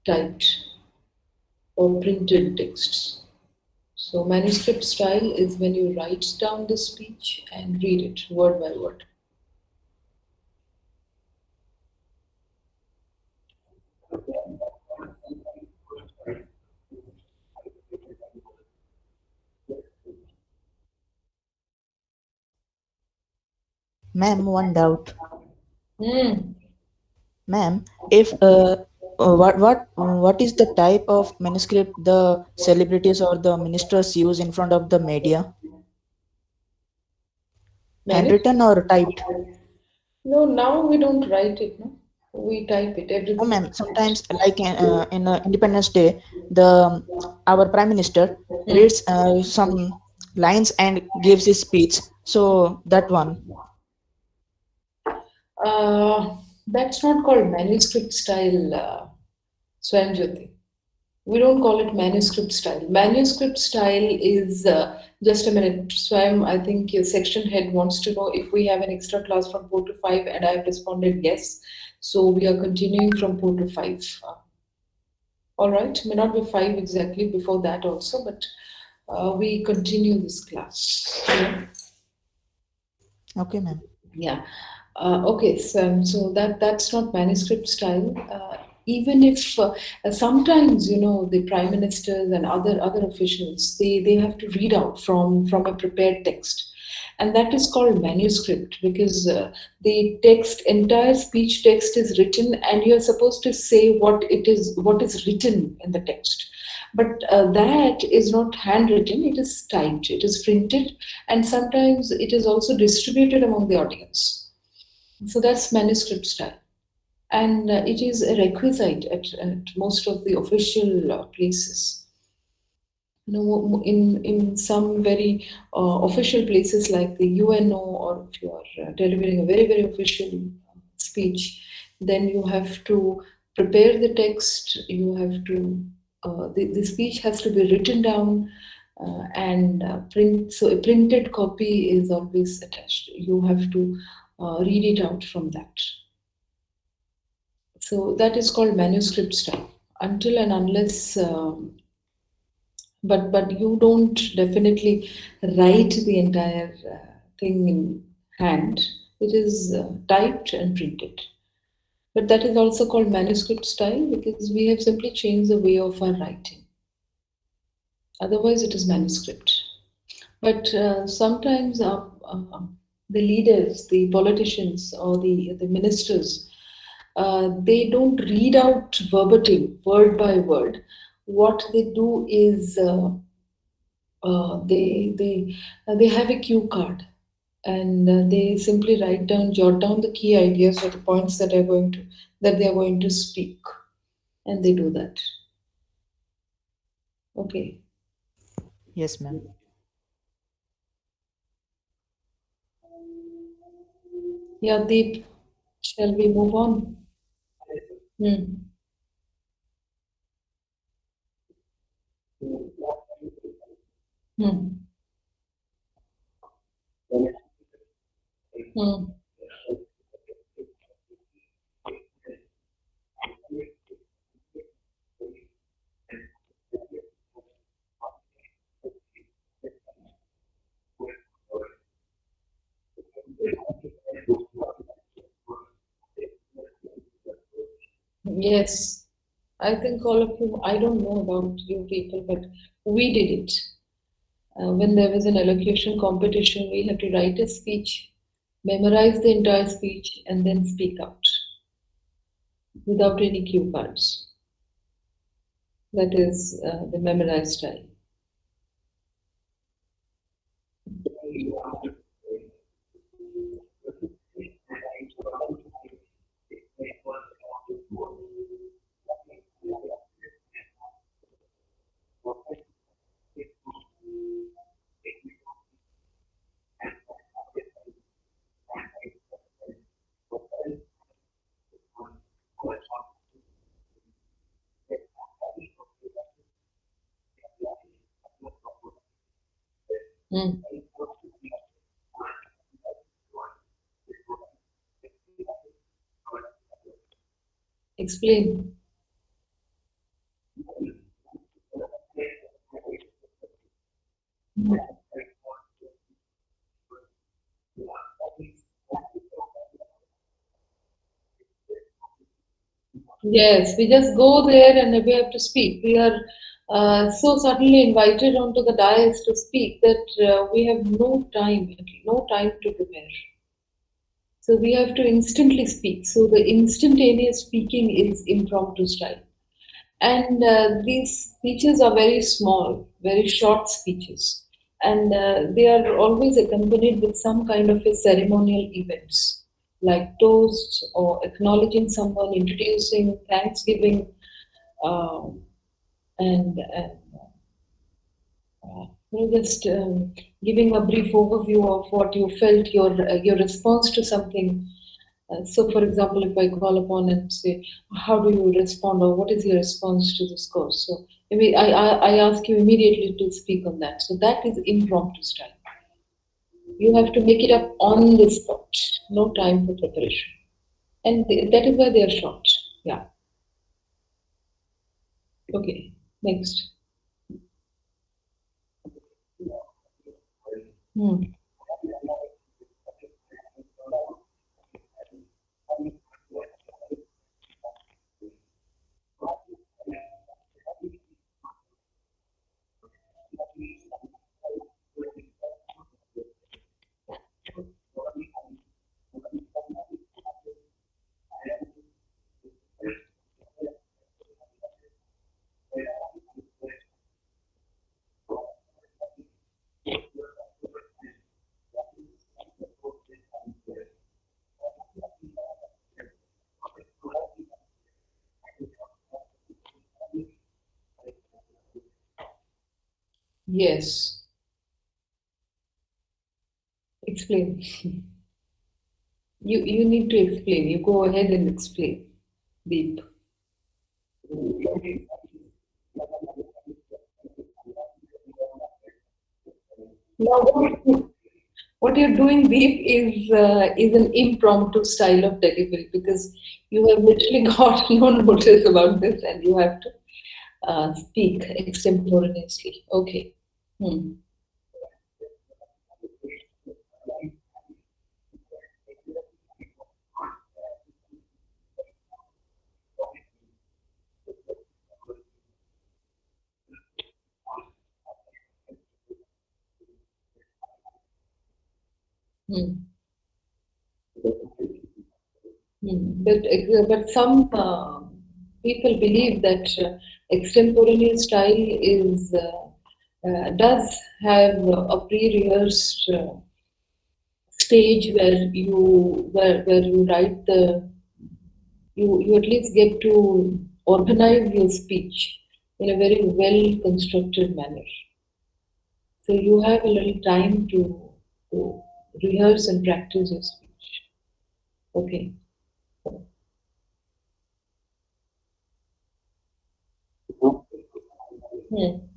typed or printed texts. So, manuscript style is when you write down the speech and read it word by word. Ma'am, one doubt. Hmm. Ma'am, if what is the type of manuscript the celebrities or the ministers use in front of the media? Manuscript? Handwritten or typed? No, now we don't write it, no? We type it. No, Everything is ma'am. typed. Sometimes, like in Independence Day, the our Prime Minister Hmm. reads some lines and gives his speech. So that one. That's not called manuscript style, Swayamjyoti. We don't call it manuscript style. Manuscript style is just a minute. Swayam, I think your section head wants to know if we have an extra class from 4 to 5, and I've responded yes. So we are continuing from 4 to 5. All right, may not be 5 exactly before that also, but we continue this class. Yeah. Okay, ma'am. Yeah. Okay. So that's not manuscript style. Even if sometimes the prime ministers and other officials they have to read out from a prepared text, and that is called manuscript because the text entire speech text is written and you are supposed to say what is written in the text. But that is not handwritten, it is typed, it is printed, and sometimes it is also distributed among the audience. So that's manuscript style. And it is a requisite at most of the official places. In some very official places like the UNO, or if you are delivering a very, very official speech, then you have to prepare the text, you have to, the speech has to be written down and print. So a printed copy is always attached. You have to read it out from that. So that is called manuscript style. Until and unless but you don't definitely write the entire thing in hand. It is typed and printed, but that is also called manuscript style because we have simply changed the way of our writing. Otherwise it is manuscript. But sometimes the leaders, the politicians, or the ministers, they don't read out verbatim, word by word. What they do is they have a cue card, and they simply jot down the key ideas or the points that they are going to speak, and they do that. Okay. Yes, ma'am. Yeah, Deep. Shall we move on? Hmm. Hmm. Hmm. Yes, I think all of you. I don't know about you people, but we did it. When there was an elocution competition, we had to write a speech, memorize the entire speech, and then speak out without any cue cards. That is the memorized style. Hmm. Explain. Yes, we just go there and we have to speak. We are so suddenly invited onto the dais to speak that we have no time to prepare. So we have to instantly speak. So the instantaneous speaking is impromptu style. And these speeches are very small, very short speeches. And they are always accompanied with some kind of a ceremonial events like toasts or acknowledging someone, introducing, thanksgiving, um, and just giving a brief overview of what you felt, your response to something. So, for example, if I call upon and say, "How do you respond?" or "What is your response to this course?" So, I ask you immediately to speak on that. So that is impromptu style. You have to make it up on the spot. No time for preparation, and that is why they are short. Yeah. Okay. Next. Hmm. Yes. Explain. You need to explain. You go ahead and explain. Deep. Now, what you're doing, Deep, is an impromptu style of delivery because you have literally got no notice about this and you have to speak extemporaneously. Okay. Hmm. Hmm. But some people believe that extemporaneous style is does have a pre-rehearsed stage where you write the you at least get to organize your speech in a very well constructed manner. So you have a little time to rehearse and practice your speech. Okay. Hmm.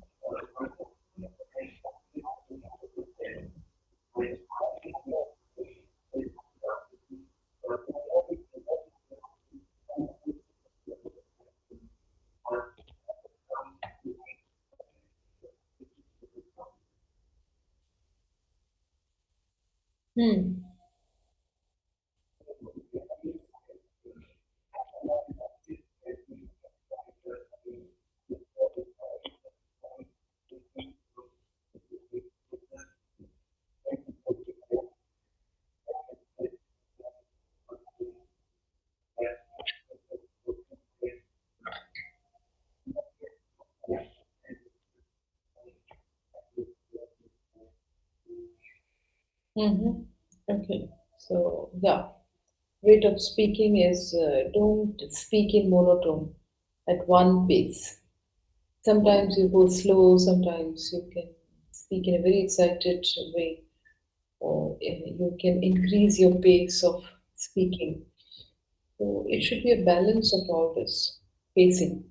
Hmm. Mm-hmm. Okay. So yeah, rate of speaking is don't speak in monotone at one pace. Sometimes you go slow, sometimes you can speak in a very excited way, or you can increase your pace of speaking. So it should be a balance of all this pacing,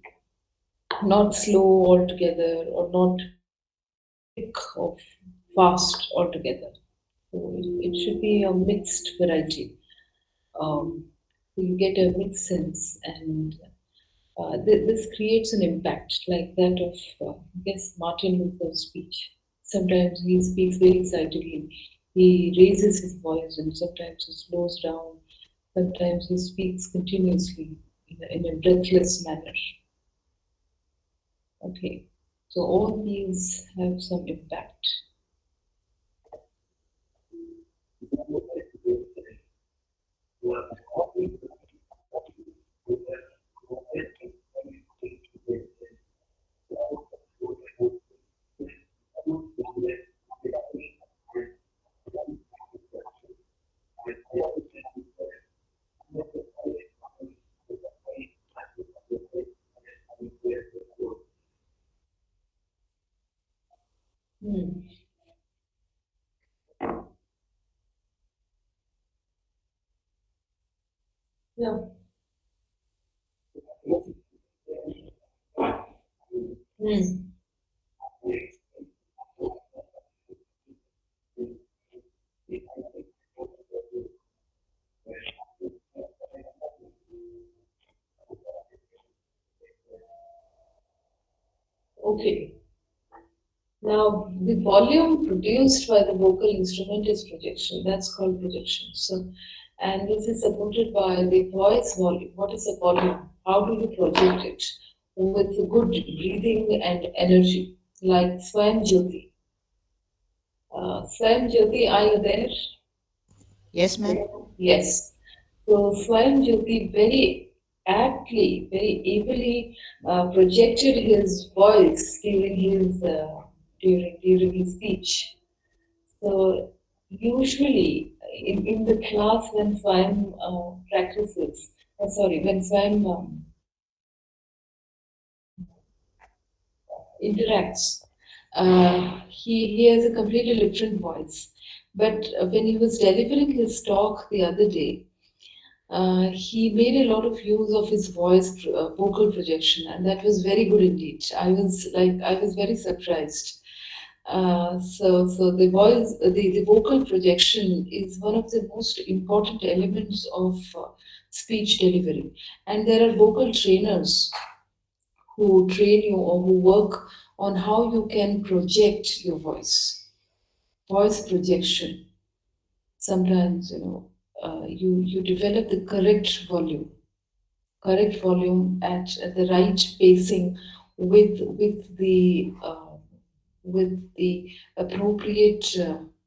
not slow altogether or not quick or fast altogether. So it should be a mixed variety. So you get a mixed sense, and this creates an impact like that of, I guess, Martin Luther's speech. Sometimes he speaks very excitedly. He raises his voice, and sometimes he slows down. Sometimes he speaks continuously in a breathless manner. Okay, so all these have some impact. Hmm. Yeah. Hmm. Okay. Now, the volume produced by the vocal instrument is projection. That's called projection. So, and this is supported by the voice volume. What is the volume? How do you project it? With good breathing and energy, like Swam Jyoti. Swam Jyoti, are you there? Yes, ma'am. Yes. So Swam Jyoti very aptly, very ably projected his voice during his speech. So usually in the class when Swam practices, sorry, when Swam interacts, he has a completely different voice. But when he was delivering his talk the other day, he made a lot of use of his vocal projection, and that was very good indeed. I was very surprised. So the vocal projection is one of the most important elements of speech delivery, and there are vocal trainers who train you or who work on how you can project your voice projection. Sometimes you develop the correct volume at the right pacing with the appropriate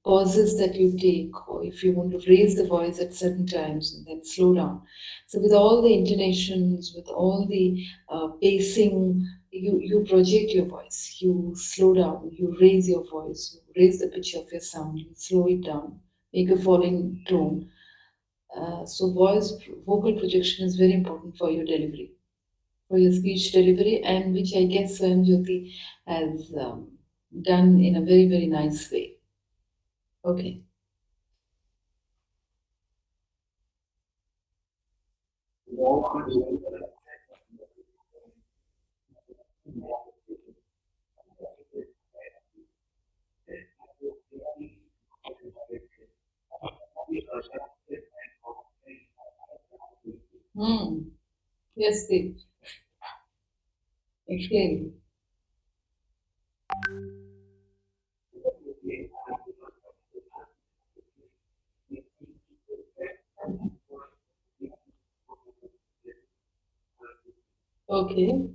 pauses that you take, or if you want to raise the voice at certain times and then slow down. So with all the intonations, with all the pacing, you project your voice, you slow down, you raise your voice, you raise the pitch of your sound, you slow it down, make a falling tone. Vocal projection is very important for your delivery, for your speech delivery, and which I guess Swam Jyoti has done in a very, very nice way. Okay. Hmm. Yes, Steve. Explain. Okay.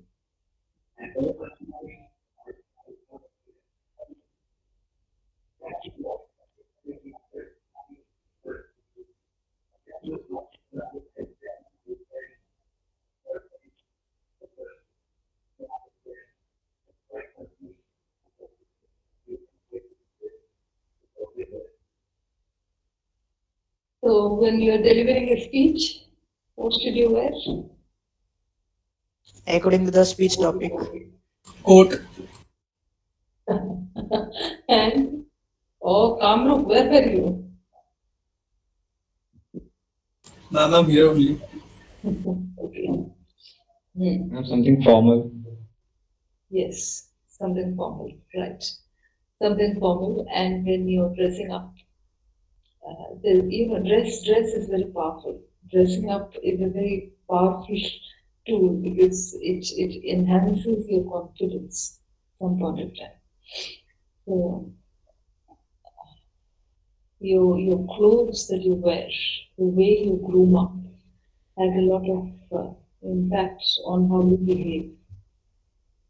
So when you are delivering a speech, what should you wear? According to the speech topic. Coat. And oh, Kamrup, where were you? Ma'am, I'm here only. Okay. Hmm. Something formal. Yes, something formal, right? Something formal, and when you're dressing up, dress is very powerful. Dressing up is a very powerful tool because it enhances your confidence some point of time. So your clothes that you wear, the way you groom up, has a lot of impact on how you behave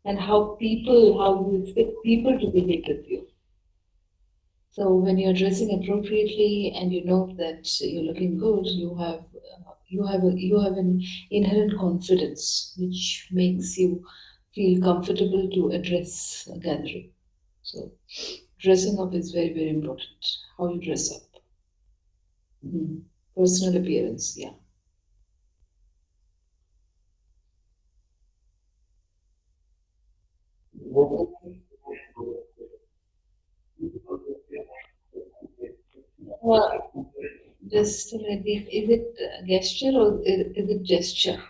and how you expect people to behave with you. So when you're dressing appropriately and you know that you're looking good, you have an inherent confidence which makes you feel comfortable to address a gathering. So dressing up is very very important. How you dress up, personal appearance. Yeah. Just a minute. Is it gesture or is it gesture?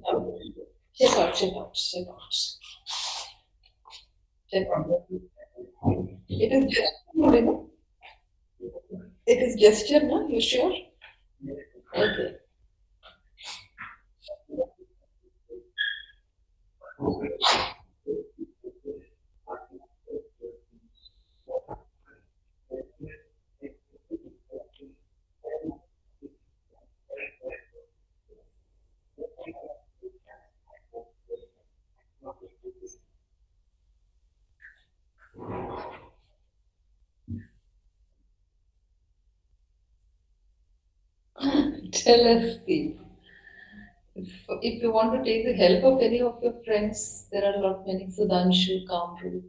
Oh, check out, check out, check out, check out. It is gesture. It is gesture, no? You sure? Okay. Tell us, Steve. If you want to take the help of any of your friends, there are a lot many Sudhanshu, Kamru,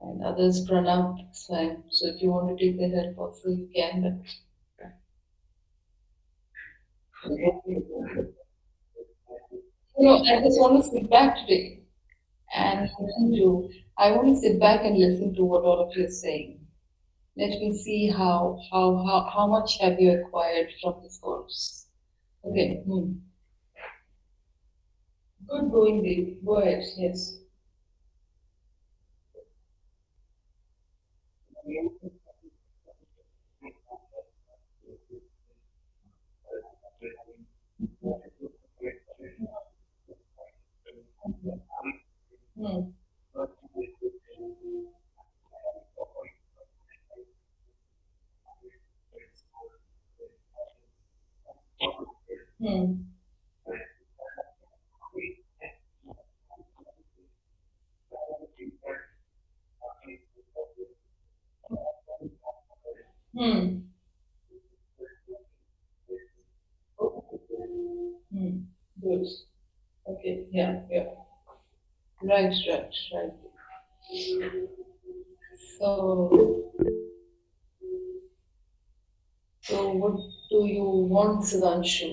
and others Pranab. So if you want to take the help also, you can. But I just want to sit back today and listen to. I want to sit back and listen to what all of you are saying. Let me see how much have you acquired from this course. Okay. Good going, Dave. Go ahead. Yes. Hmm. Hmm. Hmm. Hmm. Good. Okay. Yeah. Yeah. Right. Right. Right. So, so what do you want, Sudhanshu?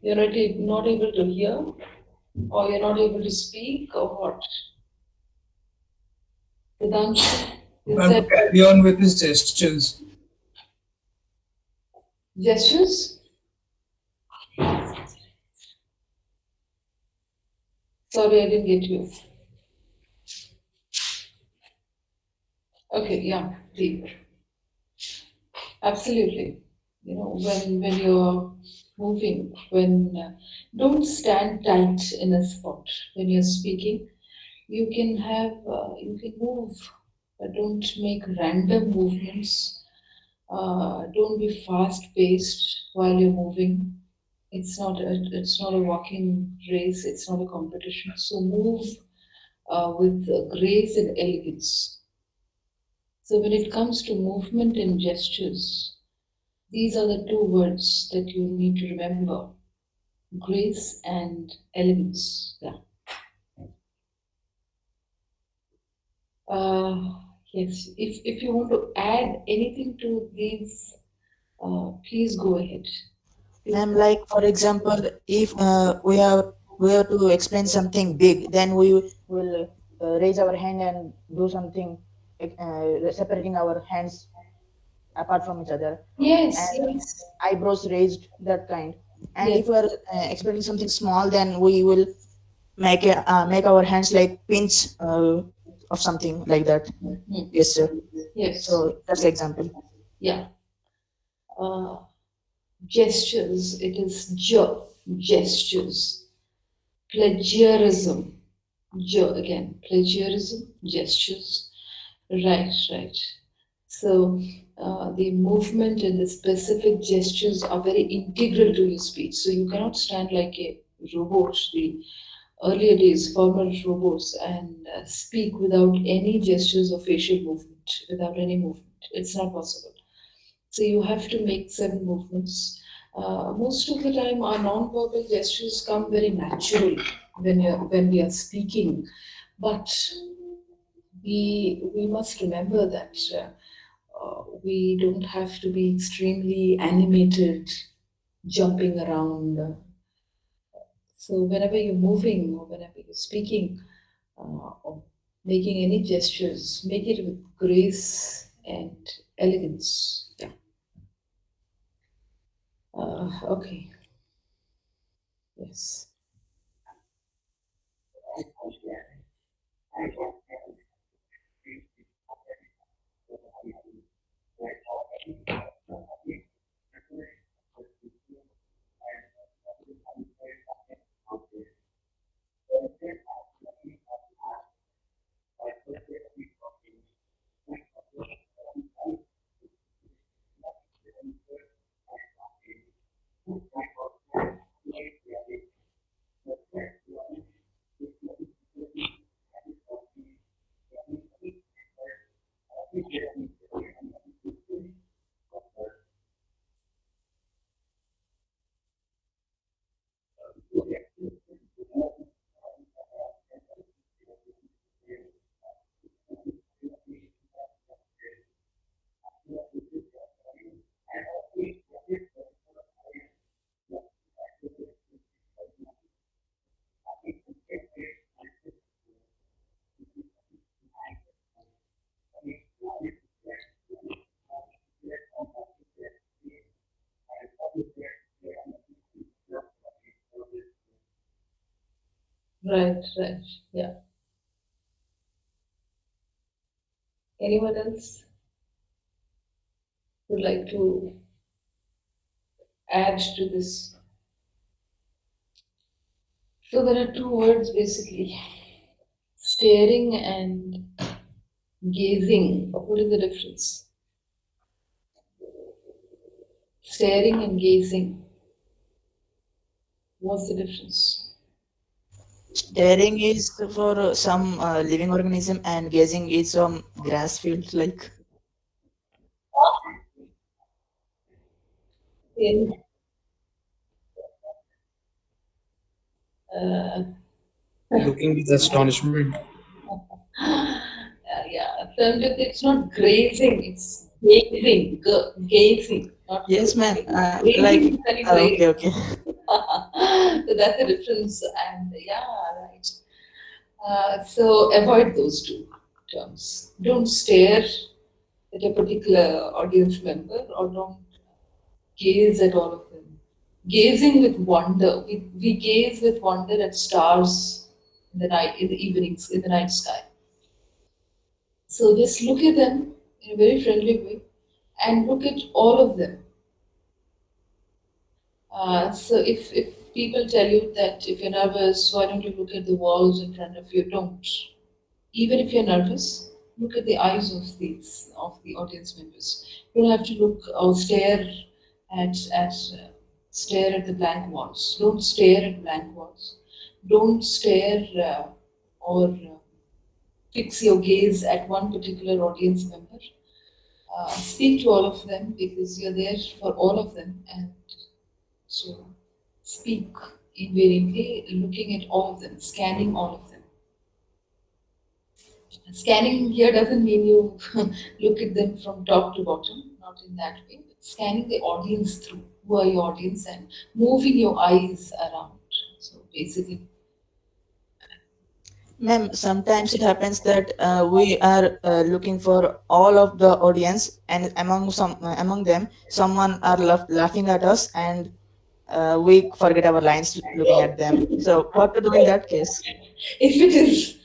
You're not able to hear, or you're not able to speak, or what? Sudhanshu, is Ma'am, to that carry on with his gestures. gestures? Sorry, I didn't get you. Okay. Yeah. Deep. Absolutely. When you're moving, when don't stand tight in a spot when you're speaking. You can move, but don't make random movements. Don't be fast paced while you're moving. It's not a walking race. It's not a competition. So move with grace and elegance. So when it comes to movement and gestures, these are the two words that you need to remember: grace and elegance. Yeah. Uh, yes. If you want to add anything to these, please go ahead. Please Ma'am, go. like for example, if we have to explain something big, then we will raise our hand and do something, separating our hands apart from each other, Yes. and Yes. eyebrows raised, that kind. And Yes. if we are explaining something small, then we will make our hands like pins of something like that. Hmm. Yes, sir. Yes. So that's the example. Yeah. Uh, Gestures. It is gestures. Plagiarism. Again, plagiarism, gestures. Right, right. So the movement and the specific gestures are very integral to your speech. So you cannot stand like a robot, the earlier days, former robots, and speak without any gestures or facial movement, without any movement. It's not possible. So you have to make certain movements. Most of the time, our non-verbal gestures come very naturally when we are speaking, but we must remember that we don't have to be extremely animated, jumping around. So whenever you're moving or whenever you're speaking or making any gestures, make it with grace and elegance. Yeah. Okay. Yes. Right, right. Yeah. Anyone else would like to add to this? So there are two words basically, staring and gazing. What is the difference? Staring and gazing. What's the difference? Staring is for some living organism, and gazing is some grass field. Like In, uh, Looking with astonishment. yeah, Sanjit, it's not grazing, it's gazing, gazing, not yes, ma'am. grazing is when you Okay, raise. okay. So that's the difference, and yeah, right. So avoid those two terms. Don't stare at a particular audience member or don't gaze at all of them. Gazing with wonder. We gaze with wonder at stars in the night, in the evenings, in the night sky. So just look at them in a very friendly way and look at all of them. So if people tell you that if you're nervous, why don't you look at the walls in front of you? Don't. Even if you're nervous, look at the eyes of the audience members. You don't have to look or stare at the blank walls. Don't stare at blank walls. Don't stare or fix your gaze at one particular audience member. Speak to all of them because you're there for all of them, and so speak invariably, looking at all of them, scanning all of them. Scanning here doesn't mean you look at them from top to bottom, not in that way. But scanning the audience through, who are your audience, and moving your eyes around. So basically, Ma'am, sometimes it happens that we are looking for all of the audience, and among them, someone are laughing at us, and we forget our lines looking at them. So, what to do in that case? if it is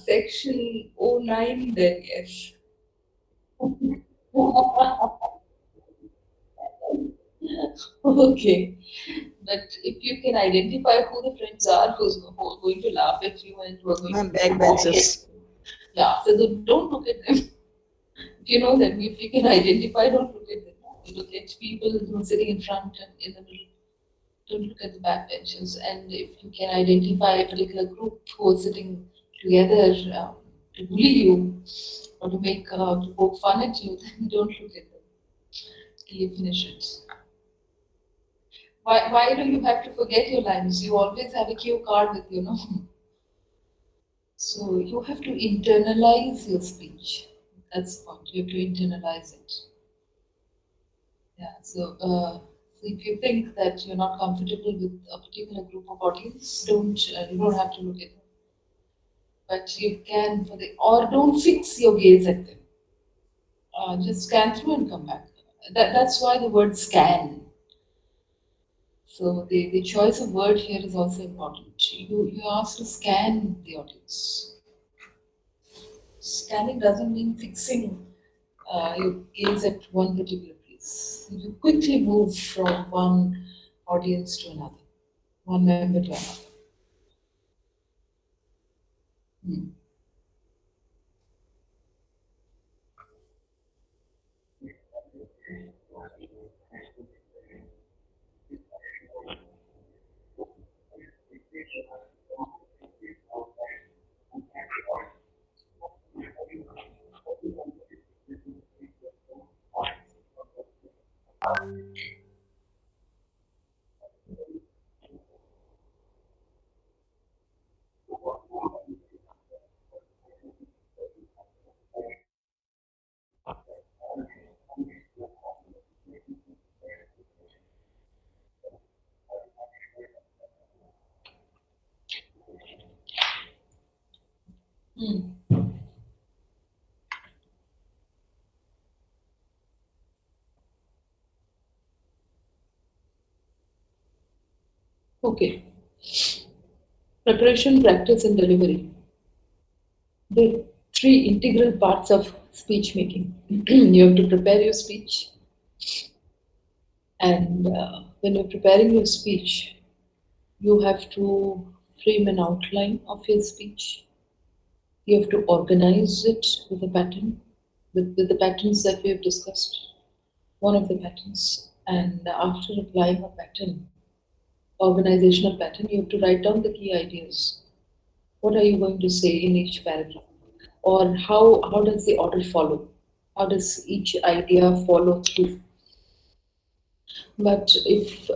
section '09, then yes. Okay. But if you can identify who the friends are who are going to laugh at you and who are going to Ma'am, make fun of you, backbenchers. yeah, so don't look at them. If you know them, if you can identify, don't look at them. You look at people who are sitting in front and in the middle. Don't look at the backbenches. And if you can identify a particular group who are sitting together to bully you or to make to poke fun at you, then don't look at them till you finish it. Why do you have to forget your lines? You always have a cue card with you, no? So you have to internalize your speech. That's the point. You have to internalize it. Yeah. So if you think that you're not comfortable with a particular group of audience, don't you don't have to look at them, but you can for the or don't fix your gaze at them. Just scan through and come back. That's why the word scan. So the choice of word here is also important. You ask to scan the audience. Scanning doesn't mean fixing your gaze at one particular place. You quickly move from one audience to another, one member to another. Hmm. Hmm. Okay. Preparation, practice, and delivery. The three integral parts of speech making. You have to prepare your speech, and when you're preparing your speech, you have to frame an outline of your speech. You have to organize it with a pattern, with the patterns that we have discussed, one of the patterns. And after applying a pattern, organizational pattern, you have to write down the key ideas. What are you going to say in each paragraph? Or how does the order follow? How does each idea follow through? But if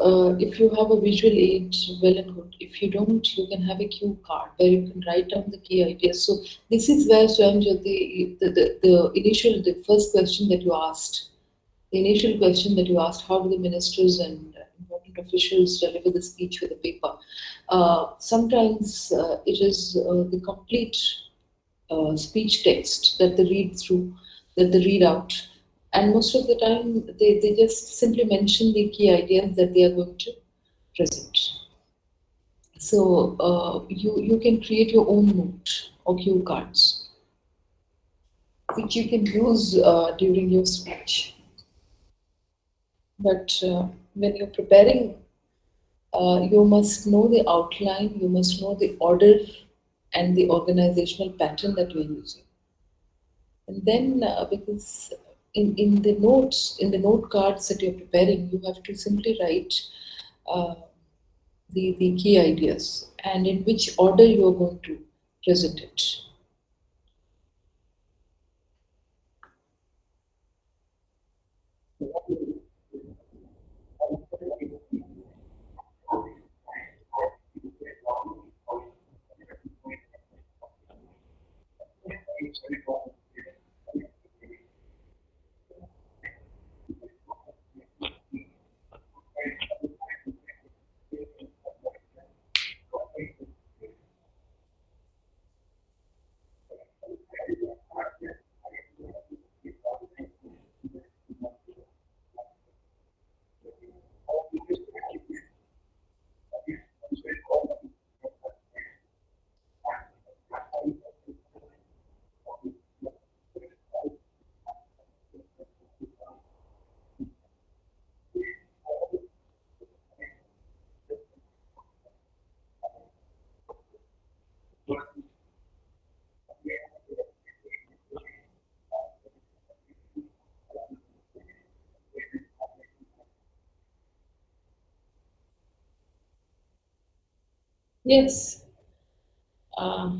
you have a visual aid, well and good. If you don't, you can have a cue card where you can write down the key ideas. So this is where Swayamjyoti, the first question that you asked, the initial question that you asked, how do the ministers and important officials deliver the speech with the paper? Sometimes it is the complete speech text that they read through, that they read out. And most of the time, they just simply mention the key ideas that they are going to present. So you can create your own note or cue cards, which you can use during your speech. But when you're preparing, you must know the outline, you must know the order and the organizational pattern that you're using. And then, because in the notes, in the note cards that you're preparing, you have to simply write uh, the key ideas and in which order you're going to present it. Yes. Uh,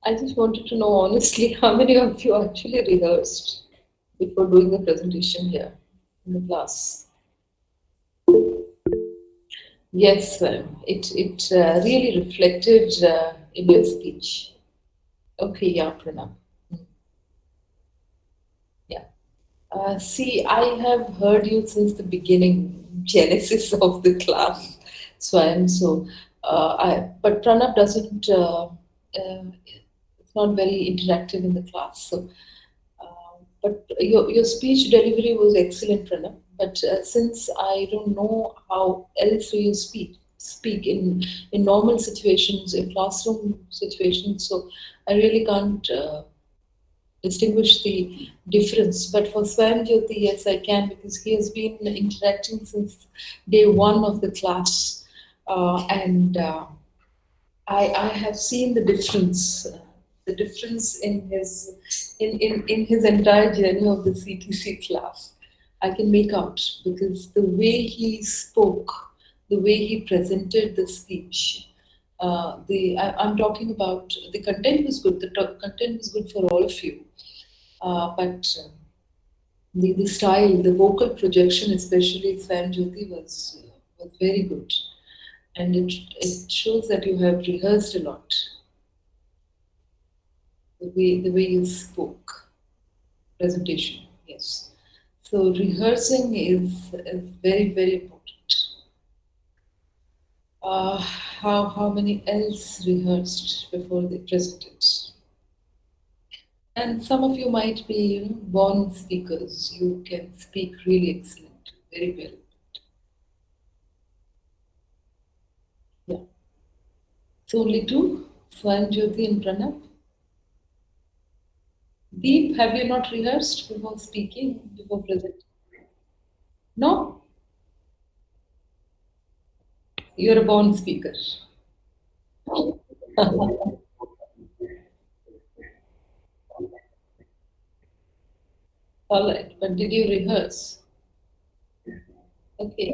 I just wanted to know honestly how many of you actually rehearsed before doing the presentation here in the class. Yes, it really reflected in your speech. Okay, yeah, Pranam. Mm, yeah. See, I have heard you since the beginning, genesis of the class. So I am so, but Pranab doesn't. It's not very interactive in the class. So, but your speech delivery was excellent, Pranab. But since I don't know how else do you speak in normal situations, in classroom situations, so I really can't. Distinguish the difference. But for Jyoti, yes, I can because he has been interacting since day one of the class, and I have seen the difference in in his entire journey of the CTC class. I can make out because the way he spoke, the way he presented the speech, I'm talking about the content was good. The content was good for all of you, but the style, the vocal projection, especially Swan Jyoti, was very good, and it shows that you have rehearsed a lot. The way you spoke, presentation, yes. So rehearsing is very important. How many else rehearsed before they presented? And some of you might be, born speakers. You can speak really excellent, very well. Yeah. So only two, Swan Jyoti and Pranab. Deep, have you not rehearsed before speaking, before presenting? No? You're a born speaker. All right, but did you rehearse? Okay.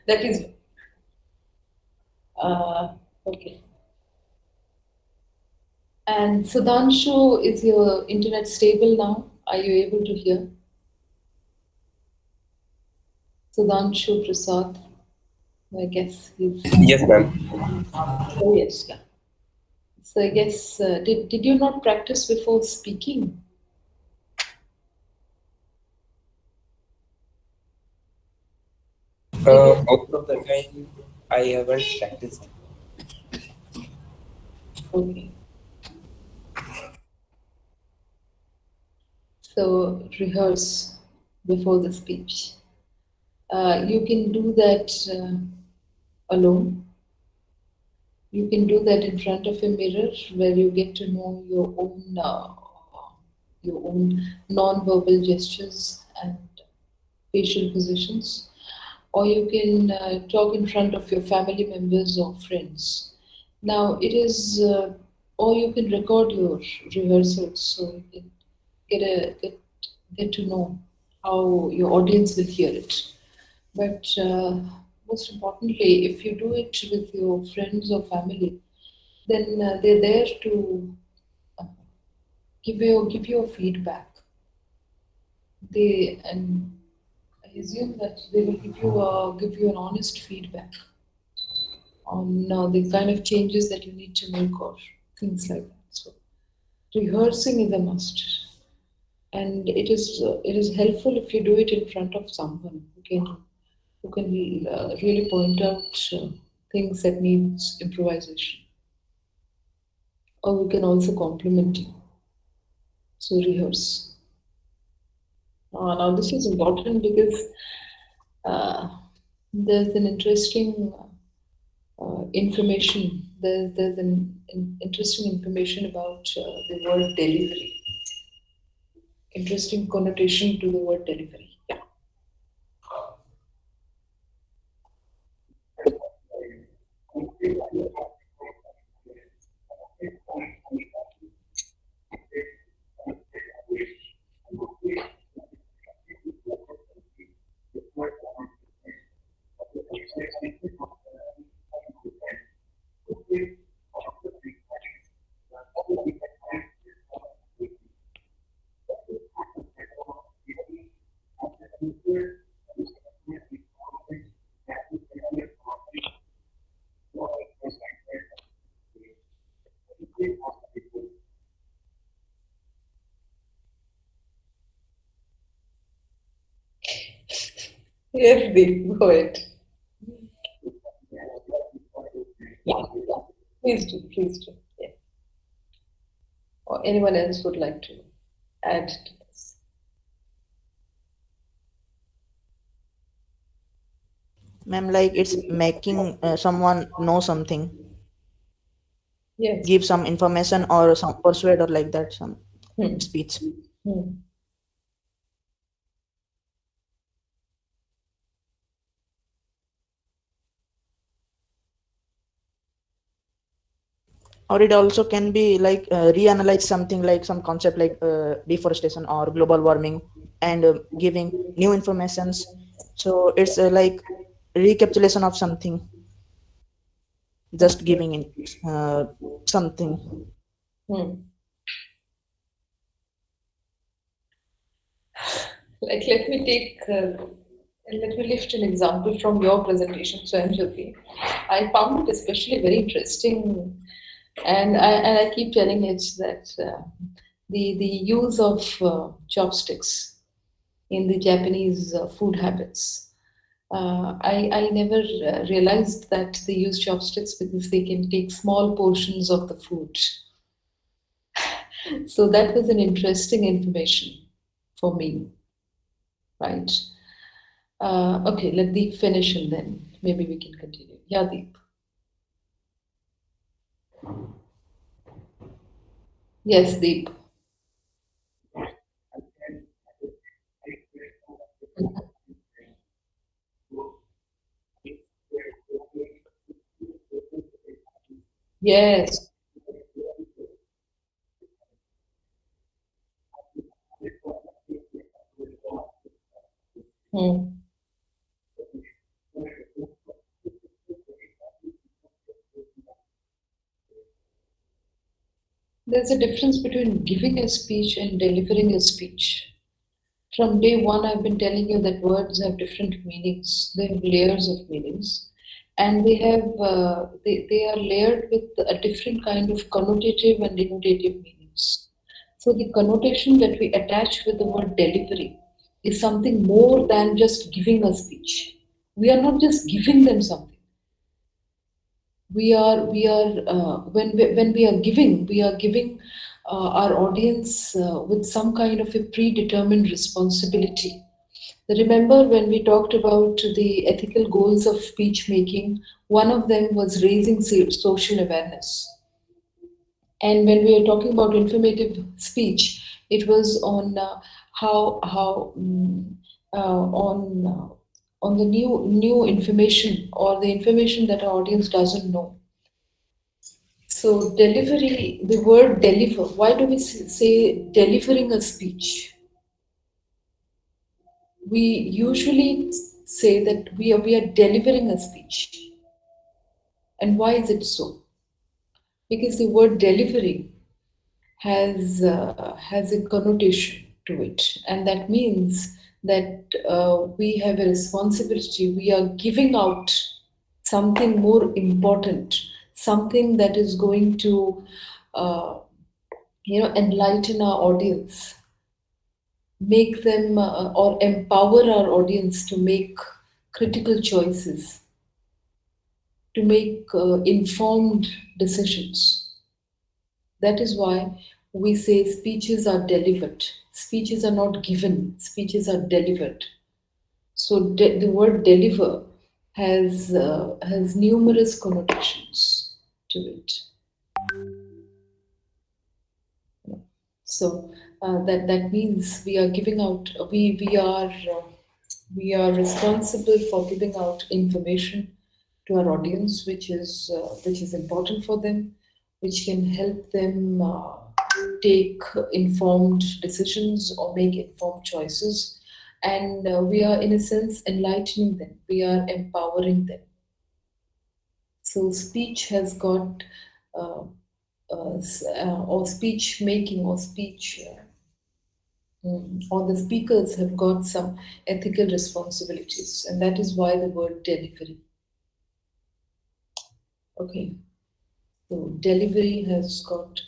That is okay. And Sudhanshu, is your internet stable now? Are you able to hear? Sudhanshu Prasad, I guess he's. Yes, ma'am. Oh, yes, yeah. So I guess, did you not practice before speaking? Did you? Most of the time, I haven't practiced. Okay. So rehearse before the speech. You can do that alone. You can do that in front of a mirror where you get to know your own non-verbal gestures and facial positions, or you can talk in front of your family members or friends. Now it is, or you can record your rehearsals so you can get a get to know how your audience will hear it. But most importantly, if you do it with your friends or family, then they're there to uh, give you a feedback. And I assume that they will give you an honest feedback on the kind of changes that you need to make or things like that. So rehearsing is a must, and it is helpful if you do it in front of someone who can really point out things that needs improvisation, or who can also compliment you. So rehearse. Now this is important because uh, there's an interesting information. There's an interesting information about the word delivery. Interesting connotation to the word delivery. Yeah. Yes, Deep, go ahead. Yeah, yeah. Please do, please do. Yeah. Or anyone else would like to add to this? Ma'am, like it's making someone know something, Yes. give some information or some persuade or like that, some Hmm. speech. Hmm. Or it also can be like reanalyze something like some concept like deforestation or global warming and giving new informations. So it's like recapitulation of something, just Okay. giving in something. Hmm. Like, let me lift an example from your presentation, Swayanjyoti. I found it especially very interesting, and I keep telling it that the use of chopsticks in the Japanese food habits. I never realized that they use chopsticks because they can take small portions of the food. So that was an interesting information for me, right? Okay, let Deep finish and then maybe we can continue. Yeah, Deep. Yes, Deep. Yes. Hmm. There's a difference between giving a speech and delivering a speech. From day one, I've been telling you that words have different meanings. They have layers of meanings, and they are layered with a different kind of connotative and denotative meanings. So the connotation that we attach with the word delivery is something more than just giving a speech. We are not just giving them something. When we are giving our audience with some kind of a predetermined responsibility. Remember when we talked about the ethical goals of speech making, one of them was raising social awareness. And when we were talking about informative speech, it was on on the new information or the information that our audience doesn't know. So delivery, the word deliver. Why do we say delivering a speech? We usually say that we are delivering a speech. And why is it so? Because the word delivery has a connotation to it, and that means that we have a responsibility. We are giving out something more important, something that is going to uh, enlighten our audience, make them or empower our audience to make critical choices, to make informed decisions. That is why we say speeches are delivered. Speeches are not given, speeches are delivered. So the word deliver has numerous connotations to it. So that means we are giving out. We are responsible for giving out information to our audience, which is important for them, which can help them take informed decisions or make informed choices. And we are, in a sense, enlightening them, we are empowering them. So, speech has got, uh, or speech making, or speech, or the speakers have got some ethical responsibilities, and that is why the word delivery. Okay, so delivery has got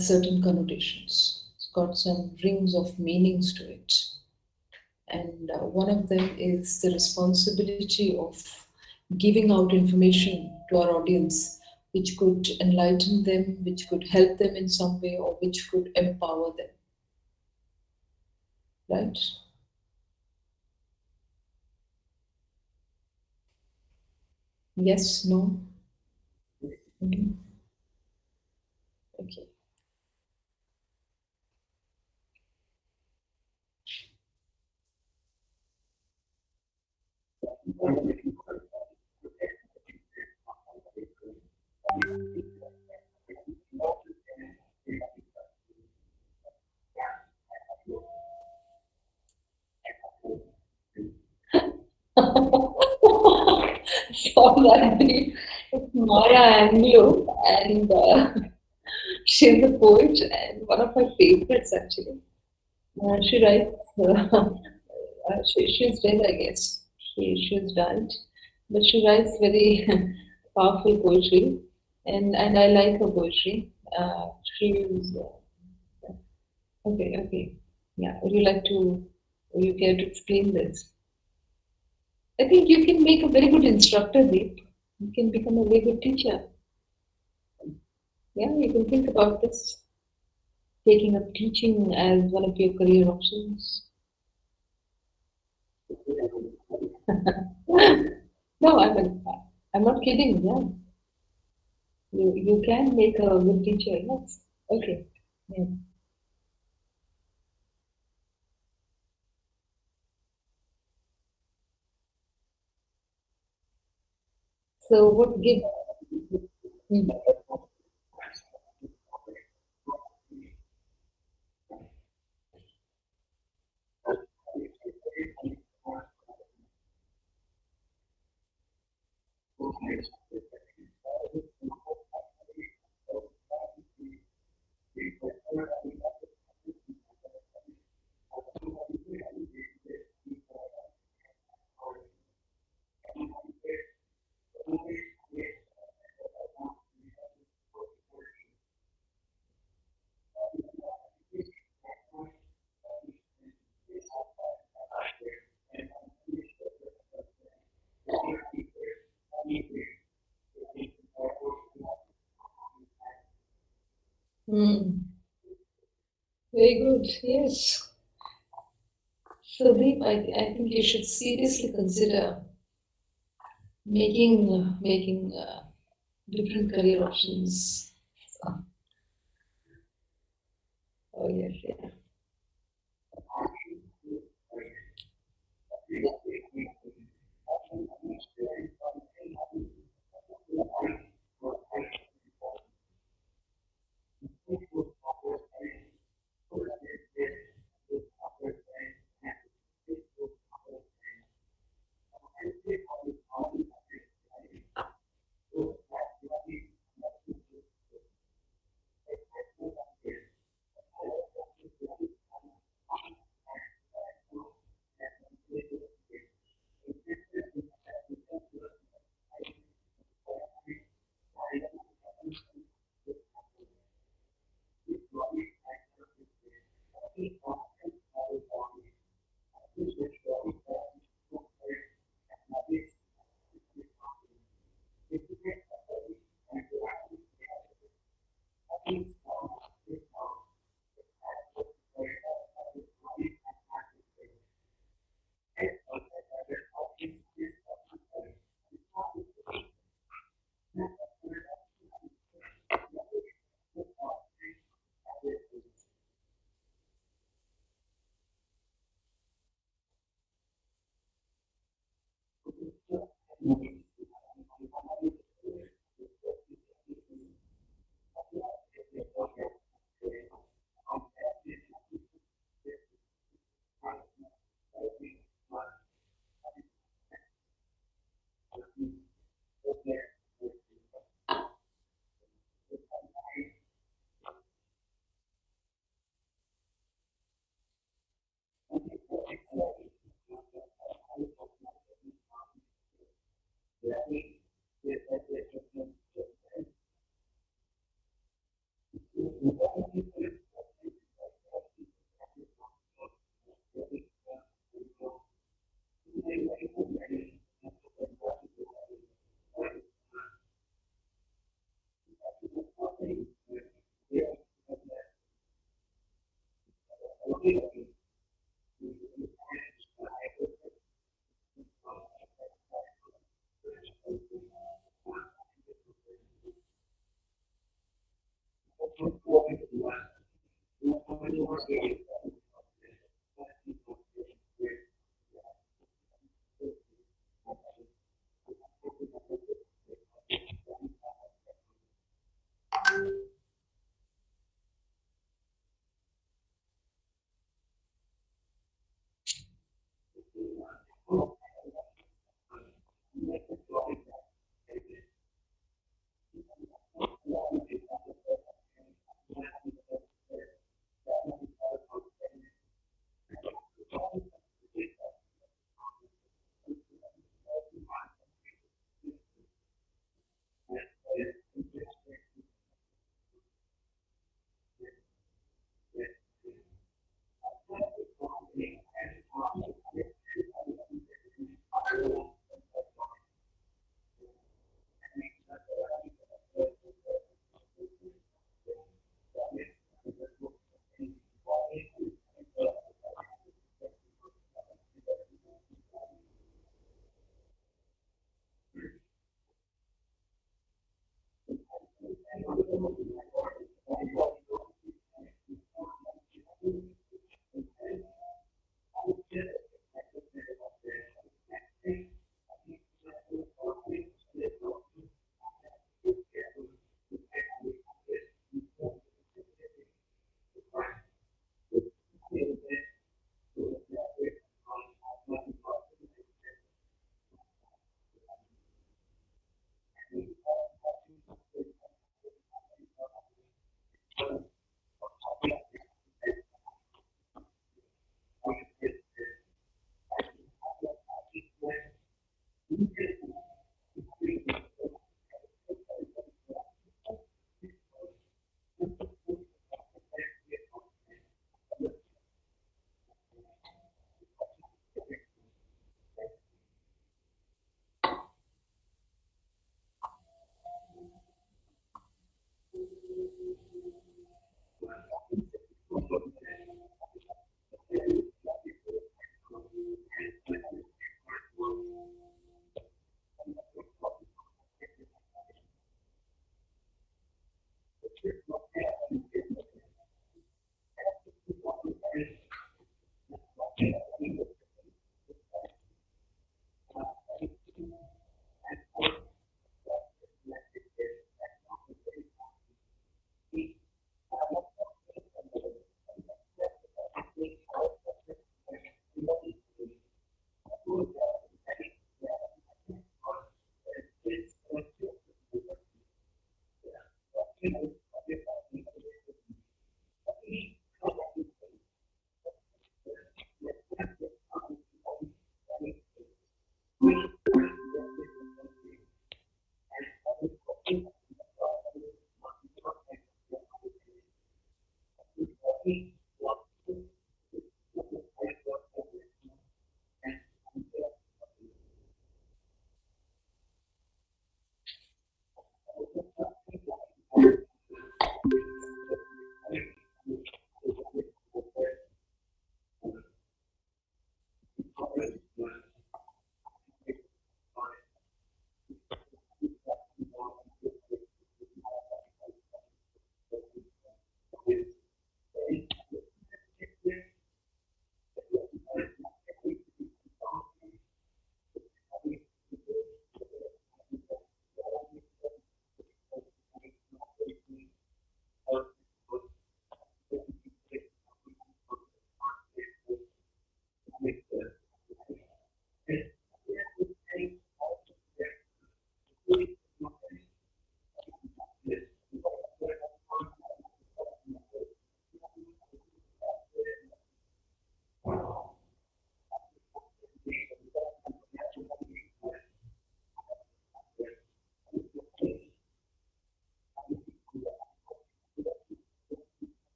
certain connotations. It's got some rings of meanings to it, and one of them is the responsibility of giving out information to our audience, which could enlighten them, which could help them in some way, or which could empower them. Right? Yes. No. Mhm. Okay. From that day, it's Maya Angelou, and she's a poet and one of my favorites actually. She writes. She's dead, I guess. She's died, but she writes very powerful poetry, and I like her poetry. She's okay. Okay, yeah. Would you like to? Would you care to explain this? I think you can make a very good instructor, Deep. You can become a very good teacher. Yeah, you can think about this, taking up teaching as one of your career options. No, I'm not kidding. Yeah, you can make a good teacher. Yes. Okay. Yeah. So what give? Hmm. Hmm. Very good. Yes. So Deep, I think you should seriously consider making different career options. So, oh yes, yeah.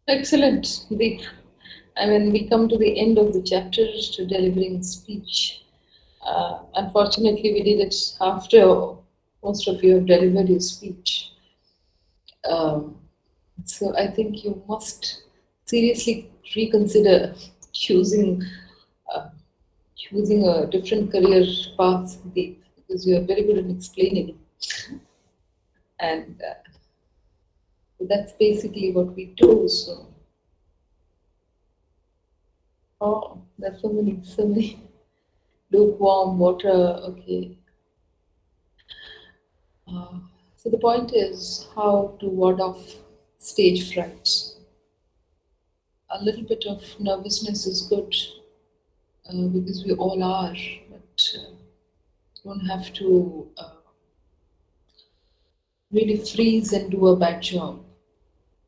Excellent. I mean, we come to the end of the chapter to delivering speech. Unfortunately, we did it after most of you have delivered your speech. Um, so I think you must seriously reconsider choosing uh, choosing a different career path, Deep, because you are very good at explaining, and that's basically what we do. So, oh, there's so many lukewarm water. Okay. Uh, so the point is how to ward off stage fright. A little bit of nervousness is good because we all are, but you don't have to really freeze and do a bad job.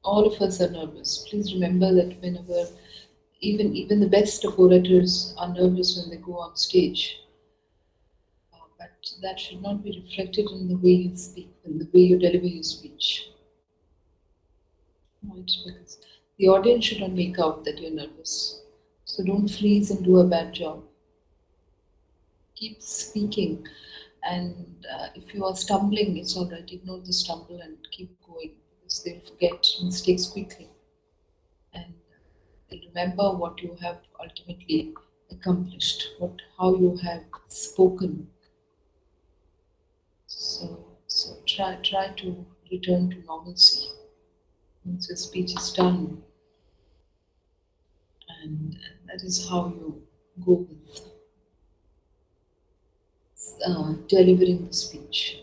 All of us are nervous. Please remember that whenever, even the best of orators are nervous when they go on stage. But that should not be reflected in the way you speak, in the way you deliver your speech. Right? Because the audience should not make out that you're nervous. So don't freeze and do a bad job. Keep speaking. And if you are stumbling, it's all right. Ignore the stumble and keep going because they'll forget mistakes quickly. And they'll remember what you have ultimately accomplished, how you have spoken. So try to return to normalcy once your speech is done, and that is how you go with delivering the speech.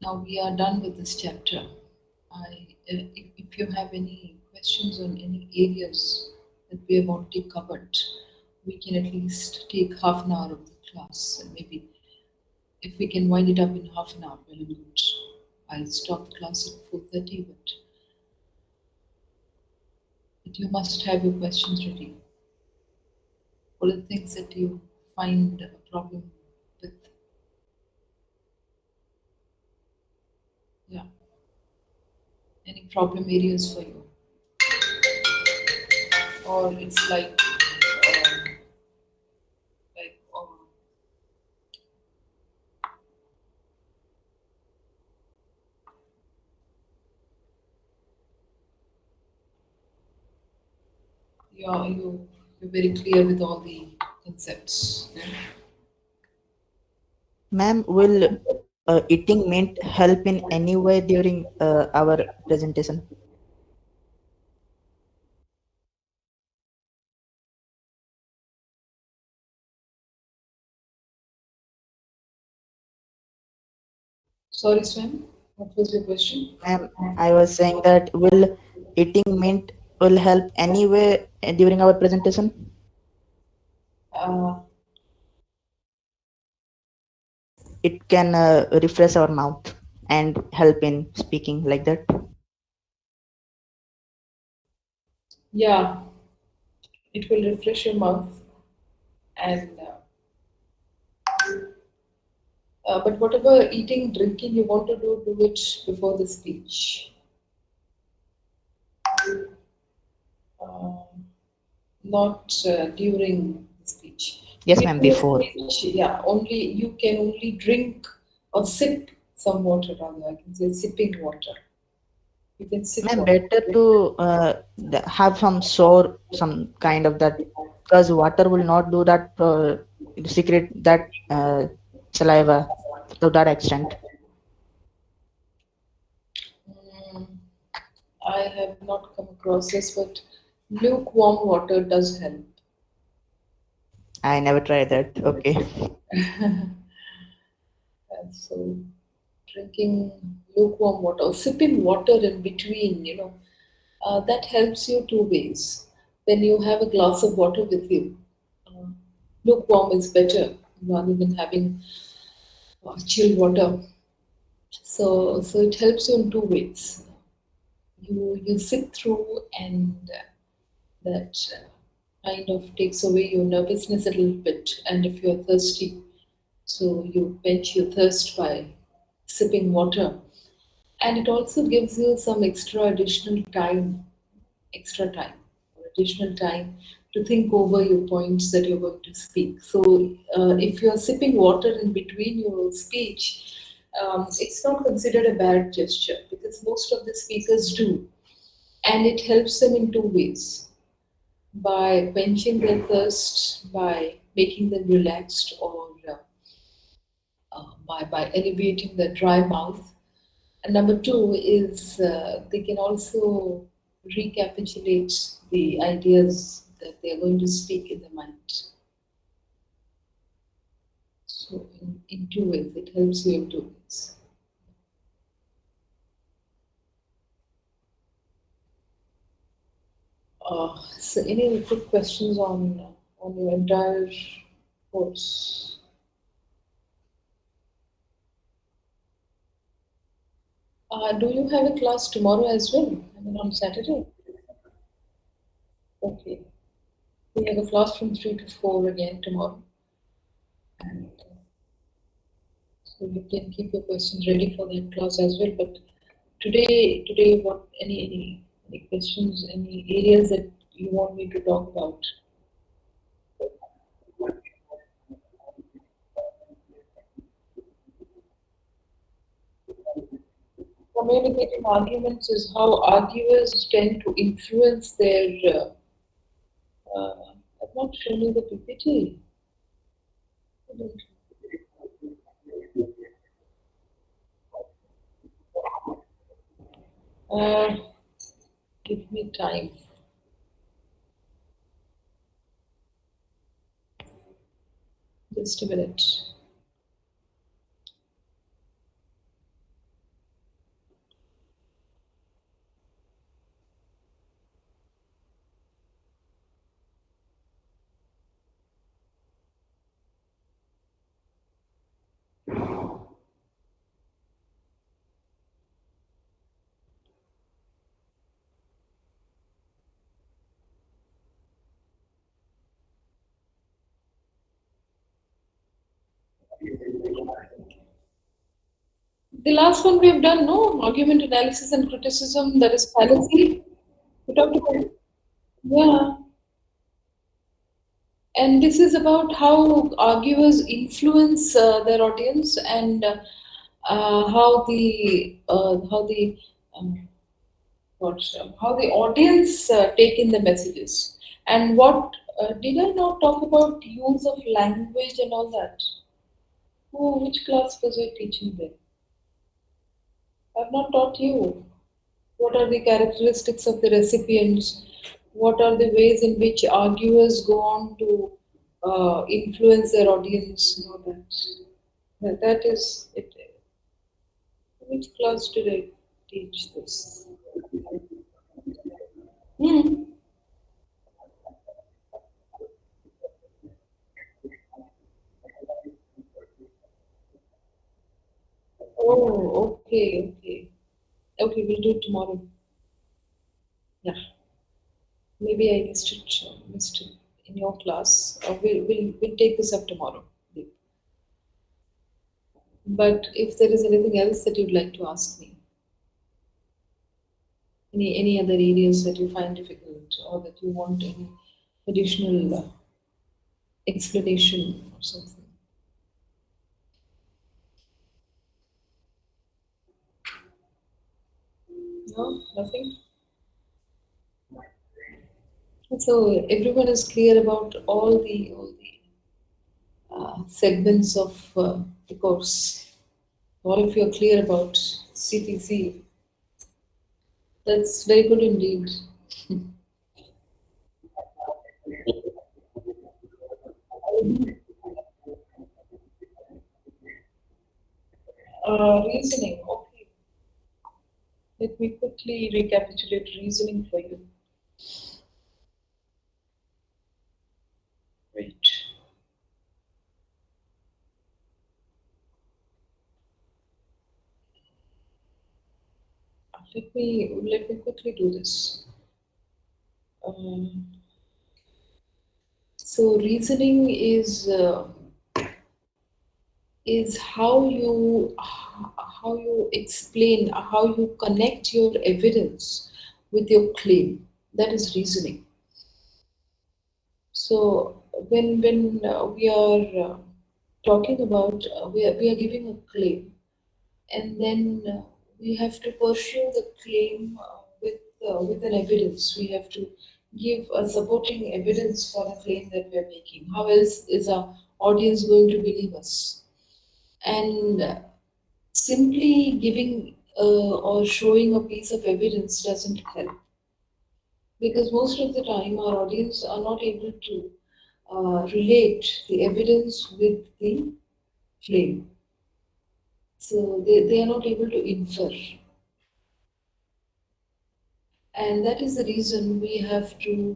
Now we are done with this chapter. If you have any questions on any areas that we have already covered, we can at least take half an hour of the class, and maybe if we can wind it up in half an hour, well and good. I'll stop the class at 4:30, but you must have your questions ready. What are the things that you find a problem with? Yeah, any problem areas for you, or it's like you're very clear with all the concepts. Yeah? Ma'am, will eating mint help in any way during our presentation? Sorry, Swam. What was your question? Ma'am, I was saying that will eating mint will help any way during our presentation? Uh, It can refresh our mouth and help in speaking like that. yeah, it will refresh your mouth, and but whatever eating, drinking you want to do, do it before the speech. Um, Not during the speech. Yes, ma'am, During the before. speech, yeah, only you can only drink or sip some water. Rather, I can say sipping water. You can sip Ma'am, water. better to have some sour, some kind of that, because water will not do that secret that saliva to that extent. Mm, I have not come across this, but lukewarm water does help. I never tried that. Okay. And so drinking lukewarm water or sipping water in between, that helps you two ways. When you have a glass of water with you, uh, lukewarm is better rather than having chilled water. So it helps you in two ways. You sip through, and that kind of takes away your nervousness a little bit. And if you're thirsty, so you quench your thirst by sipping water. And it also gives you some extra additional time extra time or additional time to think over your points that you're going to speak. So, if you're sipping water in between your speech, it's not considered a bad gesture because most of the speakers do. And it helps them in two ways: by quenching their thirst, by making them relaxed, or by alleviating the dry mouth. And number two is they can also recapitulate the ideas that they are going to speak in the mind. So, in two ways, it helps you in two ways. So, any other quick questions on your entire course? Do you have a class tomorrow as well? I mean, on Saturday? Okay. We have a class from 3 to 4 again tomorrow. And so you can keep your questions ready for that class as well. But today, what any questions, any areas that you want me to talk about? Communicating arguments is how arguers tend to influence their. I've not shown you the PPT. Uh, Give me time. Just a minute. The last one we have done, no argument analysis and criticism. That is fallacy. We talked about it. Yeah, and this is about how arguers influence their audience and how the um, what how the audience take in the messages and what did I not talk about use of language and all that? Oh, which class was I teaching then? I've not taught you. What are the characteristics of the recipients? What are the ways in which arguers go on to influence their audience? Know that. That is it. Which class did I teach this? Hmm. Oh, okay, okay. Okay, we'll do it tomorrow. Yeah, maybe I missed it in your class. We'll take this up tomorrow. But if there is anything else that you'd like to ask me, any other areas that you find difficult or that you want any additional explanation or something. No, nothing. So everyone is clear about all the segments of the course. All of you are clear about CTC. That's very good indeed. Reasoning. Okay, let me quickly recapitulate reasoning for you. Right. Let me quickly do this. Um, so reasoning is how you explain how you connect your evidence with your claim. That is reasoning. So when we are talking about we are giving a claim, and then we have to pursue the claim with an evidence. We have to give a supporting evidence for the claim that we are making. How else is our audience going to believe us? And simply giving or showing a piece of evidence doesn't help, because most of the time our audience are not able to relate the evidence with the claim. So they are not able to infer. And that is the reason we have to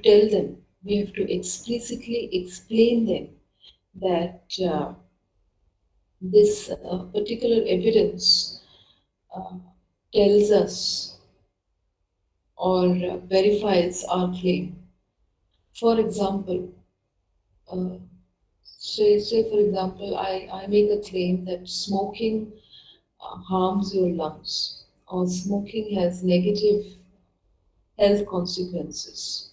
tell them, we have to explicitly explain them that this particular evidence uh, tells us or verifies our claim. For example, uh, say for example, I make a claim that smoking harms your lungs, or smoking has negative health consequences.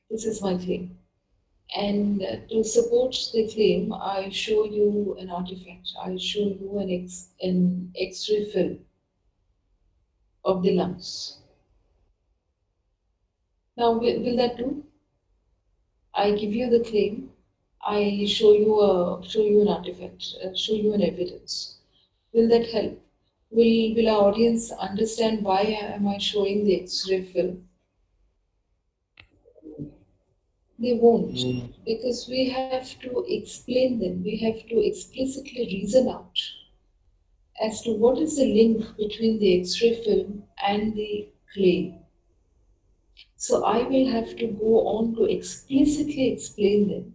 This is my claim. And to support the claim, I show you an artifact. I show you an X-ray film of the lungs. Now, will that do? I give you the claim. I show you an artifact. Show you an evidence. Will that help? Will our audience understand why am I showing the X-ray film? They won't, Mm. because we have to explain them. We have to explicitly reason out as to what is the link between the X-ray film and the claim. So I will have to go on to explicitly explain them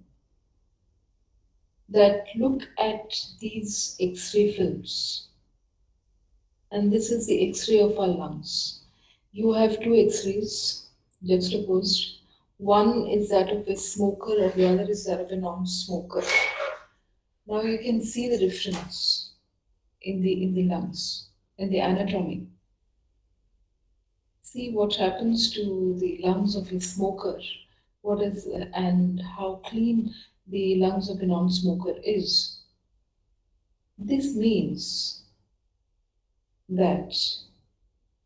that look at these X-ray films, and this is the X-ray of our lungs. You have two X-rays juxtaposed. One is that of a smoker, and the other is that of a non-smoker. Now you can see the difference in the lungs, in the anatomy. See what happens to the lungs of a smoker, what is and how clean the lungs of a non-smoker is. This means that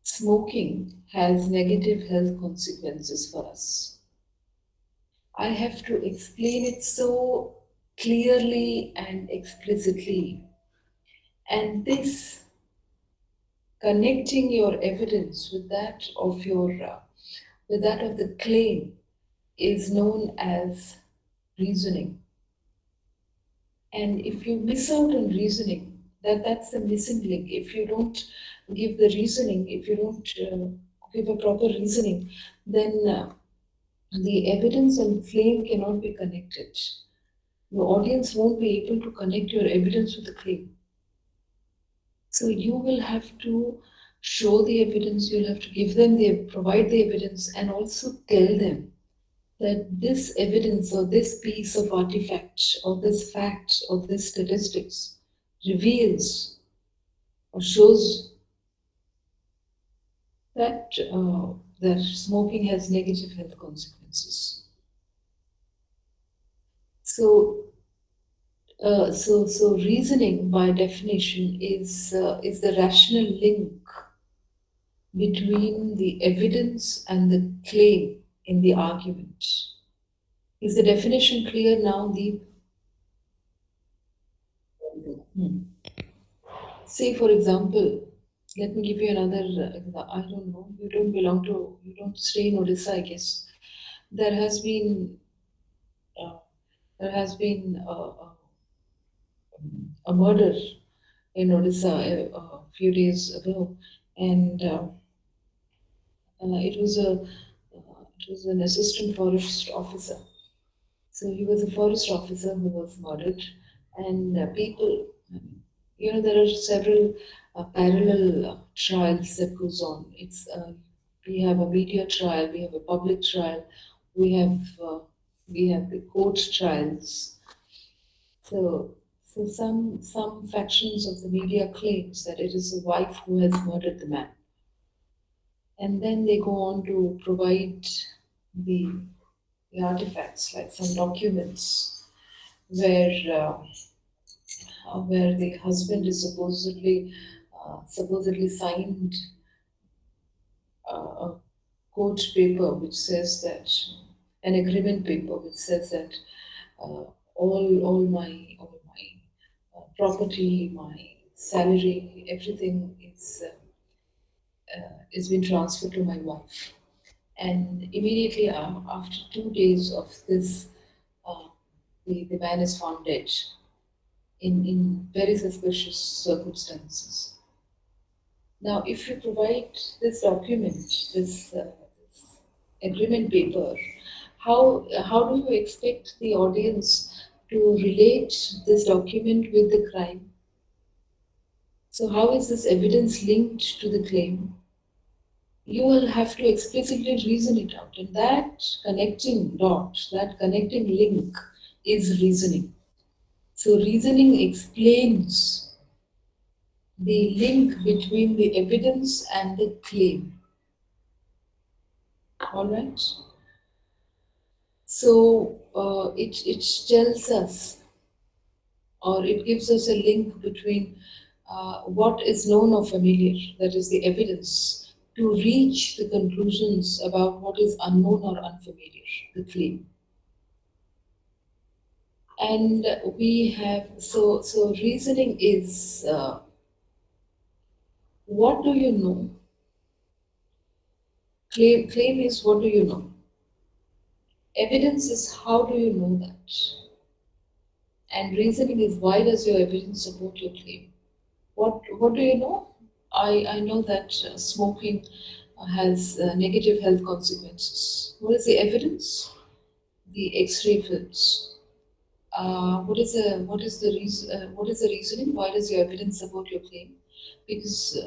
smoking has negative health consequences for us. I have to explain it so clearly and explicitly. And this connecting your evidence with that of the claim is known as reasoning. And if you miss out on reasoning, that's the missing link. If you don't give the reasoning, if you don't give a proper reasoning, then the evidence and claim cannot be connected. Your audience won't be able to connect your evidence with the claim. So you will have to show the evidence, you'll have to give them provide the evidence, and also tell them that this evidence or this piece of artifact or this fact or this statistics reveals or shows that that smoking has negative health consequences. So, so reasoning by definition is the rational link between the evidence and the claim in the argument. Is the definition clear now, Deep? Hmm. Say, for example, let me give you another. I don't know. You don't stay in Odisha, I guess. There has been, uh, there has been a murder in Odisha a few days ago, and it was an assistant forest officer. So he was a forest officer who was murdered, and there are several parallel trials that goes on. We have a media trial, we have a public trial, we have we have the court trials. So, so some factions of the media claims that it is the wife who has murdered the man. And then they go on to provide the, the artifacts, like some documents where where the husband is supposedly signed a court paper which says that, an agreement paper which says that, uh, all my property, my salary, everything is been transferred to my wife. And immediately after 2 days of this, uh, the man is found dead in very suspicious circumstances. Now, if you provide this document, this agreement paper, how do you expect the audience to relate this document with the crime? So, how is this evidence linked to the claim? You will have to explicitly reason it out, and that connecting dot, that connecting link, is reasoning. So, reasoning explains the link between the evidence and the claim. All right. So it tells us, or it gives us a link between what is known or familiar, that is the evidence, to reach the conclusions about what is unknown or unfamiliar, the claim. And we have, so reasoning is, what do you know? Claim is, what do you know? Evidence is, how do you know that? And reasoning is, why does your evidence support your claim? What do you know? I know that smoking has negative health consequences. What is the evidence? The X-ray films. What is the reasoning? Why does your evidence support your claim? Because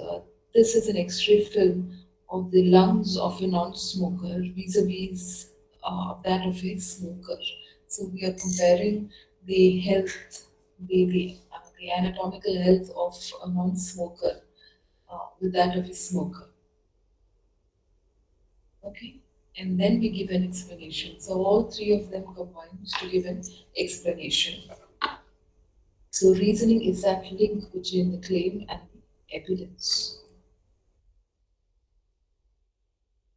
this is an X-ray film of the lungs of a non-smoker vis-a-vis that of a smoker. So we are comparing the health, the anatomical health of a non-smoker with that of a smoker. Okay, and then we give an explanation. So all three of them combine to give an explanation. So reasoning is that link between the claim and the evidence.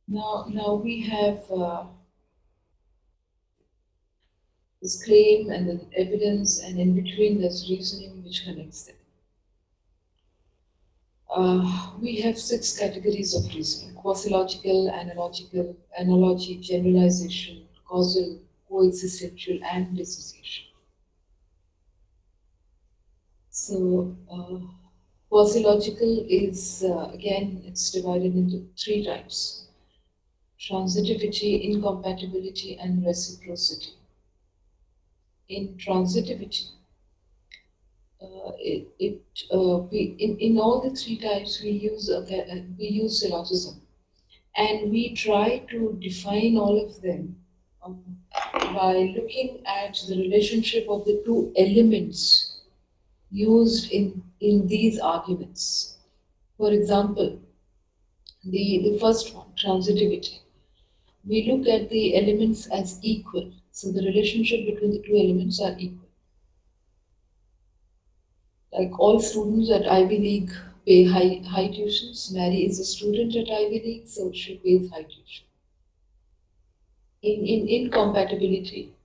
Now we have this claim and the evidence, and in between there's reasoning which connects them. We have six categories of reasoning: quasi-logical, analogical, analogy, generalization, causal, coexistential, and dissociation. So, quasi-logical is, again, it's divided into three types: transitivity, incompatibility, and reciprocity. In transitivity, in all the three types we use syllogism, and we try to define all of them um, by looking at the relationship of the two elements used in these arguments. For example, the first one, transitivity, we look at the elements as equal. So the relationship between the two elements are equal. Like all students at Ivy League pay high tuitions. Mary is a student at Ivy League, so she pays high tuition. In incompatibility,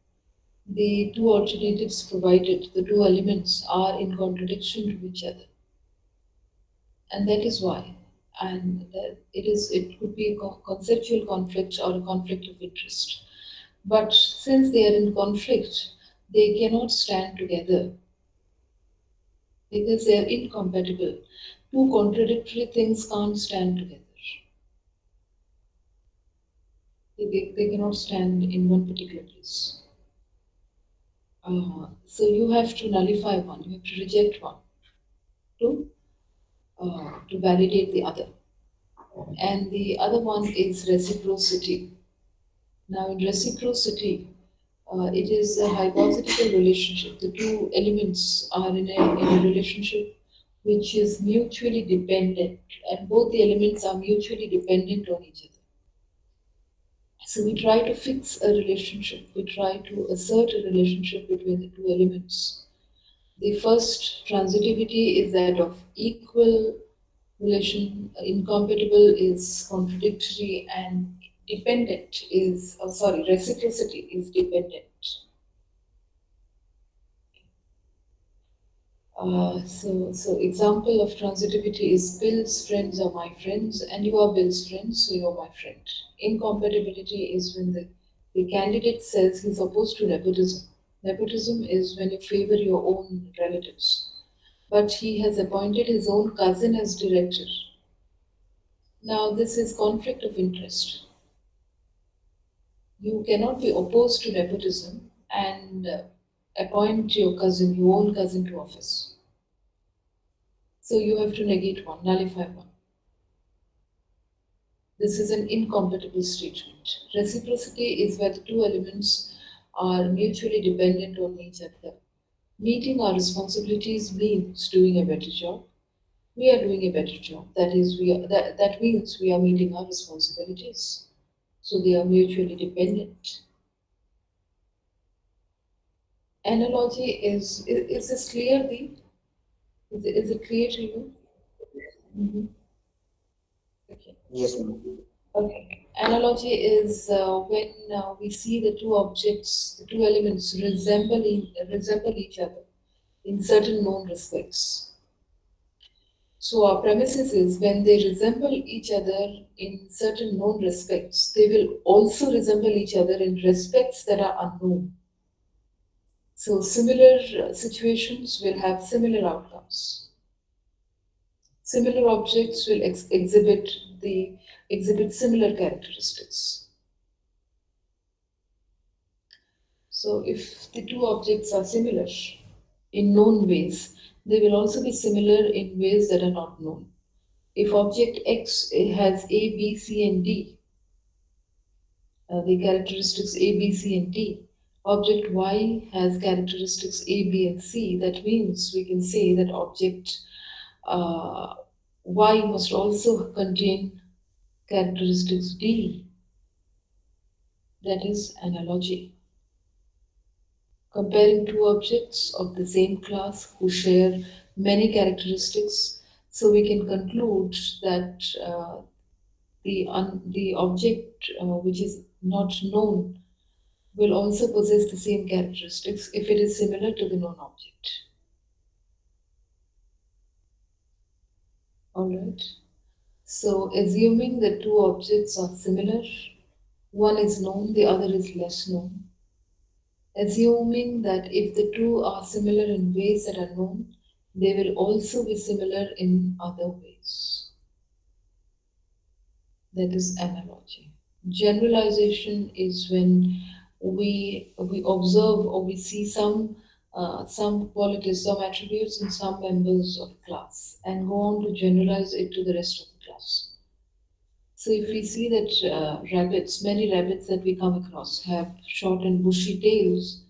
the two alternatives provided, the two elements, are in contradiction to each other, and that is why. And it could be a conceptual conflict or a conflict of interest. But since they are in conflict, they cannot stand together because they are incompatible. Two contradictory things can't stand together. They cannot stand in one particular place. So you have to nullify one, you have to reject one to validate the other. And the other one is reciprocity. Now, in reciprocity, it is a hypothetical relationship. The two elements are in a relationship which is mutually dependent, and both the elements are mutually dependent on each other. So we try to fix a relationship, we try to assert a relationship between the two elements. The first transitivity is that of equal relation, incompatible is contradictory, and dependent is, oh, sorry, reciprocity is dependent. So example of transitivity is Bill's friends are my friends, and you are Bill's friends, so you're my friend. Incompatibility is when the candidate says he's opposed to nepotism. Nepotism is when you favor your own relatives, but he has appointed his own cousin as director. Now, this is conflict of interest. You cannot be opposed to nepotism and appoint your cousin, your own cousin, to office. So you have to negate one, nullify one. This is an incompatible statement. Reciprocity is where the two elements are mutually dependent on each other. Meeting our responsibilities means doing a better job. We are doing a better job. That means we are meeting our responsibilities. So they are mutually dependent. Analogy is this clear, Deep? Is it clear to you? Mhm. Okay. Yes, ma'am. Okay. Analogy is when we see the two objects, the two elements resemble each other in certain known respects. So our premises is when they resemble each other in certain known respects, they will also resemble each other in respects that are unknown. So similar situations will have similar outcomes. Similar objects will exhibit similar characteristics. So if the two objects are similar in known ways, they will also be similar in ways that are not known. If object X has A, B, C, and D, the characteristics A, B, C, and D, object Y has characteristics A, B, and C. That means we can say that object uh, Y must also contain characteristics D. That is analogy. Comparing two objects of the same class who share many characteristics, so we can conclude that the object which is not known will also possess the same characteristics if it is similar to the known object. All right. So, assuming that two objects are similar, one is known, the other is less known. Assuming that if the two are similar in ways that are known, they will also be similar in other ways. That is analogy. Generalization is when we observe or we see some qualities, some attributes in some members of class, and go on to generalize it to the rest of the class. So if we see that many rabbits that we come across have short and bushy tails,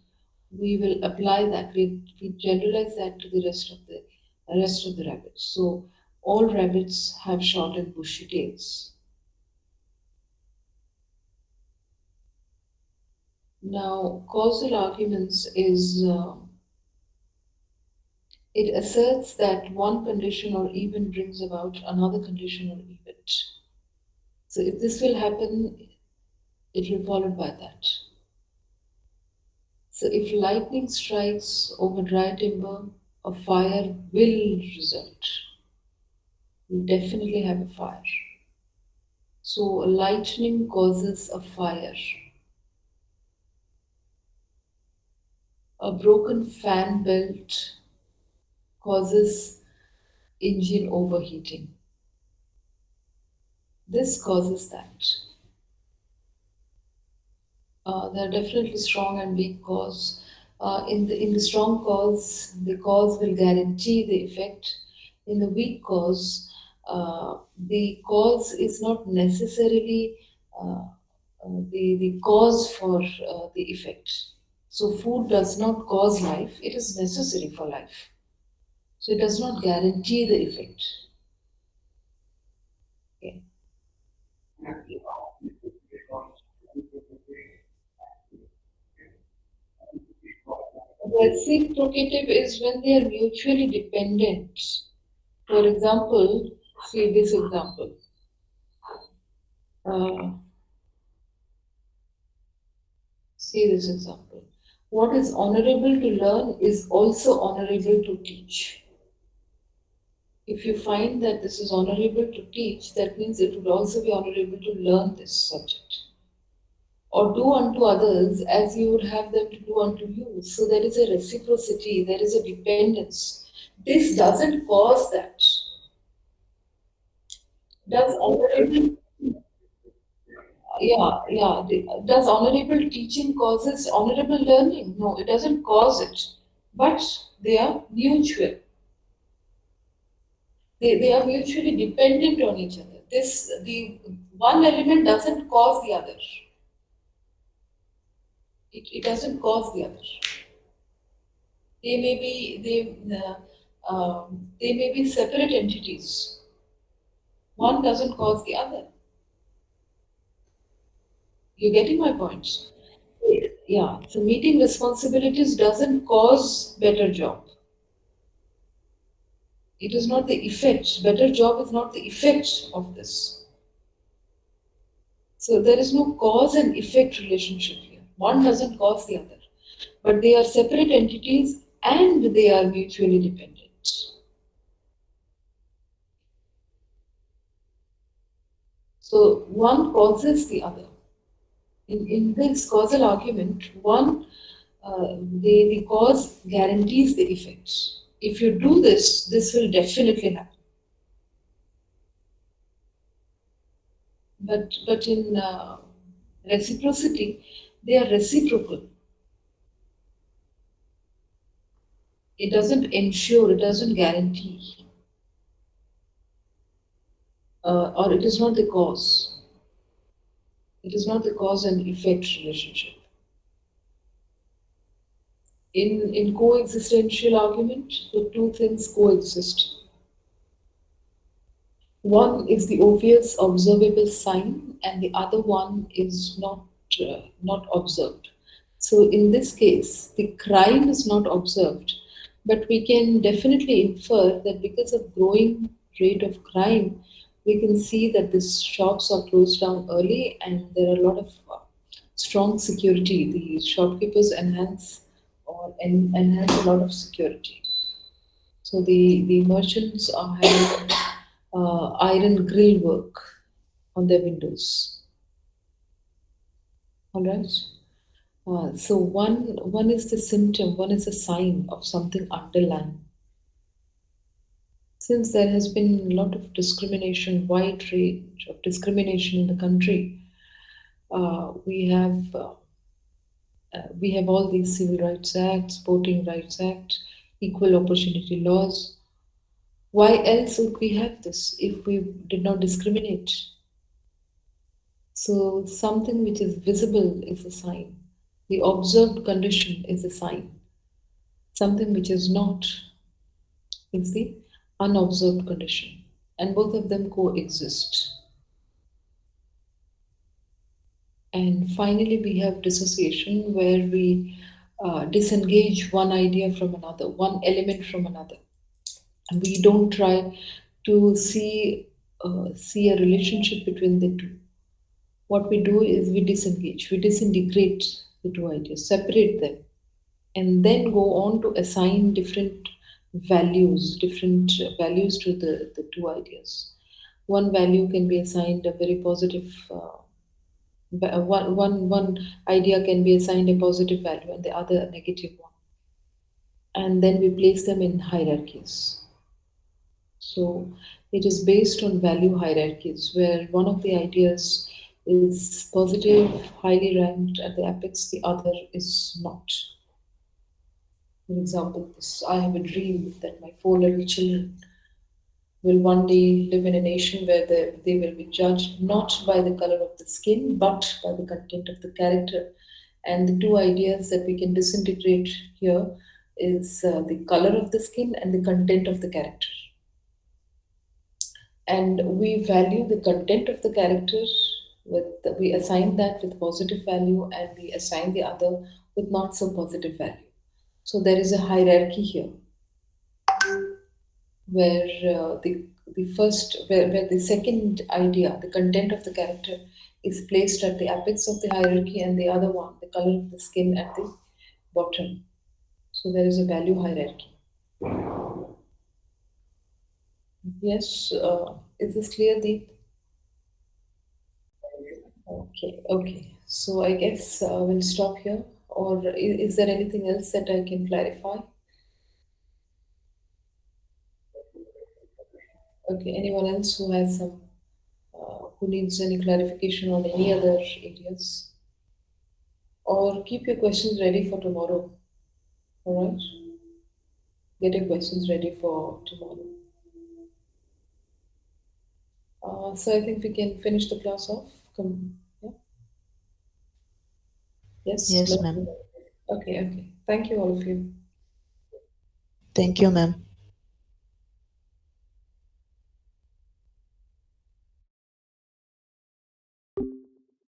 we will apply that. We generalize that to the rest of the rabbits. So all rabbits have short and bushy tails. Now, causal arguments is it asserts that one condition or event brings about another condition or event. So if this will happen, it will follow by that. So if lightning strikes over dry timber, a fire will result. You definitely have a fire. So lightning causes a fire. A broken fan belt causes engine overheating. This causes that. There are definitely strong and weak cause. In the strong cause, the cause will guarantee the effect. In the weak cause, the cause is not necessarily the cause for the effect. So food does not cause life; it is necessary for life. So it does not guarantee the effect. Okay. Reciprocative is when they are mutually dependent. For example, see this example. Uh, See this example. What is honorable to learn is also honorable to teach. If you find that this is honorable to teach, that means it would also be honorable to learn this subject. Or do unto others as you would have them to do unto you. So there is a reciprocity, there is a dependence. This doesn't cause that. Does honorable, yeah. Does honorable teaching causes honorable learning? No, it doesn't cause it. But they are mutual. They are mutually dependent on each other. The one element doesn't cause the other. It doesn't cause the other. They may be they may be separate entities. One doesn't cause the other. You're getting my point? Yeah. So meeting responsibilities doesn't cause better job. It is not the effect. Better job is not the effect of this. So there is no cause and effect relationship here. One doesn't cause the other. But they are separate entities and they are mutually dependent. So one causes the other. In this causal argument, the cause guarantees the effect. If you do this, this will definitely happen. But in reciprocity, they are reciprocal. It doesn't ensure, it doesn't guarantee, or it is not the cause. It is not the cause and effect relationship. In coexistential argument, the two things coexist. One is the obvious observable sign, and the other one is not observed. So in this case, the crime is not observed, but we can definitely infer that because of growing rate of crime, we can see that these shops are closed down early, and there are a lot of strong security. The shopkeepers enhance a lot of security. So the merchants are having iron grill work on their windows. All right. So one is the symptom, one is a sign of something underlying. Since there has been a lot of discrimination, wide range of discrimination in the country, uh, we have uh, we have all these civil rights acts, voting rights act, equal opportunity laws. Why else would we have this if we did not discriminate? So something which is visible is a sign. The observed condition is a sign. Something which is not is the unobserved condition. And both of them coexist. And finally, we have dissociation where we disengage one idea from another, one element from another. And we don't try to see a relationship between the two. What we do is we disengage, we disintegrate the two ideas, separate them, and then go on to assign different values to the two ideas. One value can be assigned a very positive, one idea can be assigned a positive value and the other a negative one. And then we place them in hierarchies. So it is based on value hierarchies where one of the ideas is positive, highly ranked at the apex, the other is not. For example, this I have a dream that my four little children will one day live in a nation where they will be judged not by the color of the skin but by the content of the character. And the two ideas that we can disintegrate here is the color of the skin and the content of the character. And we value the content of the character with, we assign that with positive value, and we assign the other with not so positive value. So there is a hierarchy here where where the second idea, the content of the character, is placed at the apex of the hierarchy, and the other one, the color of the skin, at the bottom. So there is a value hierarchy. Yes, is this clear, Deep? Okay, okay. So I guess we'll stop here. Or is there anything else that I can clarify? Okay, anyone else who has some, who needs any clarification on any other areas? Or keep your questions ready for tomorrow. All right? Get your questions ready for tomorrow. So I think we can finish the class off. Yeah. Yes. Yes, ma'am. Okay, okay. Thank you, all of you. Thank you, ma'am.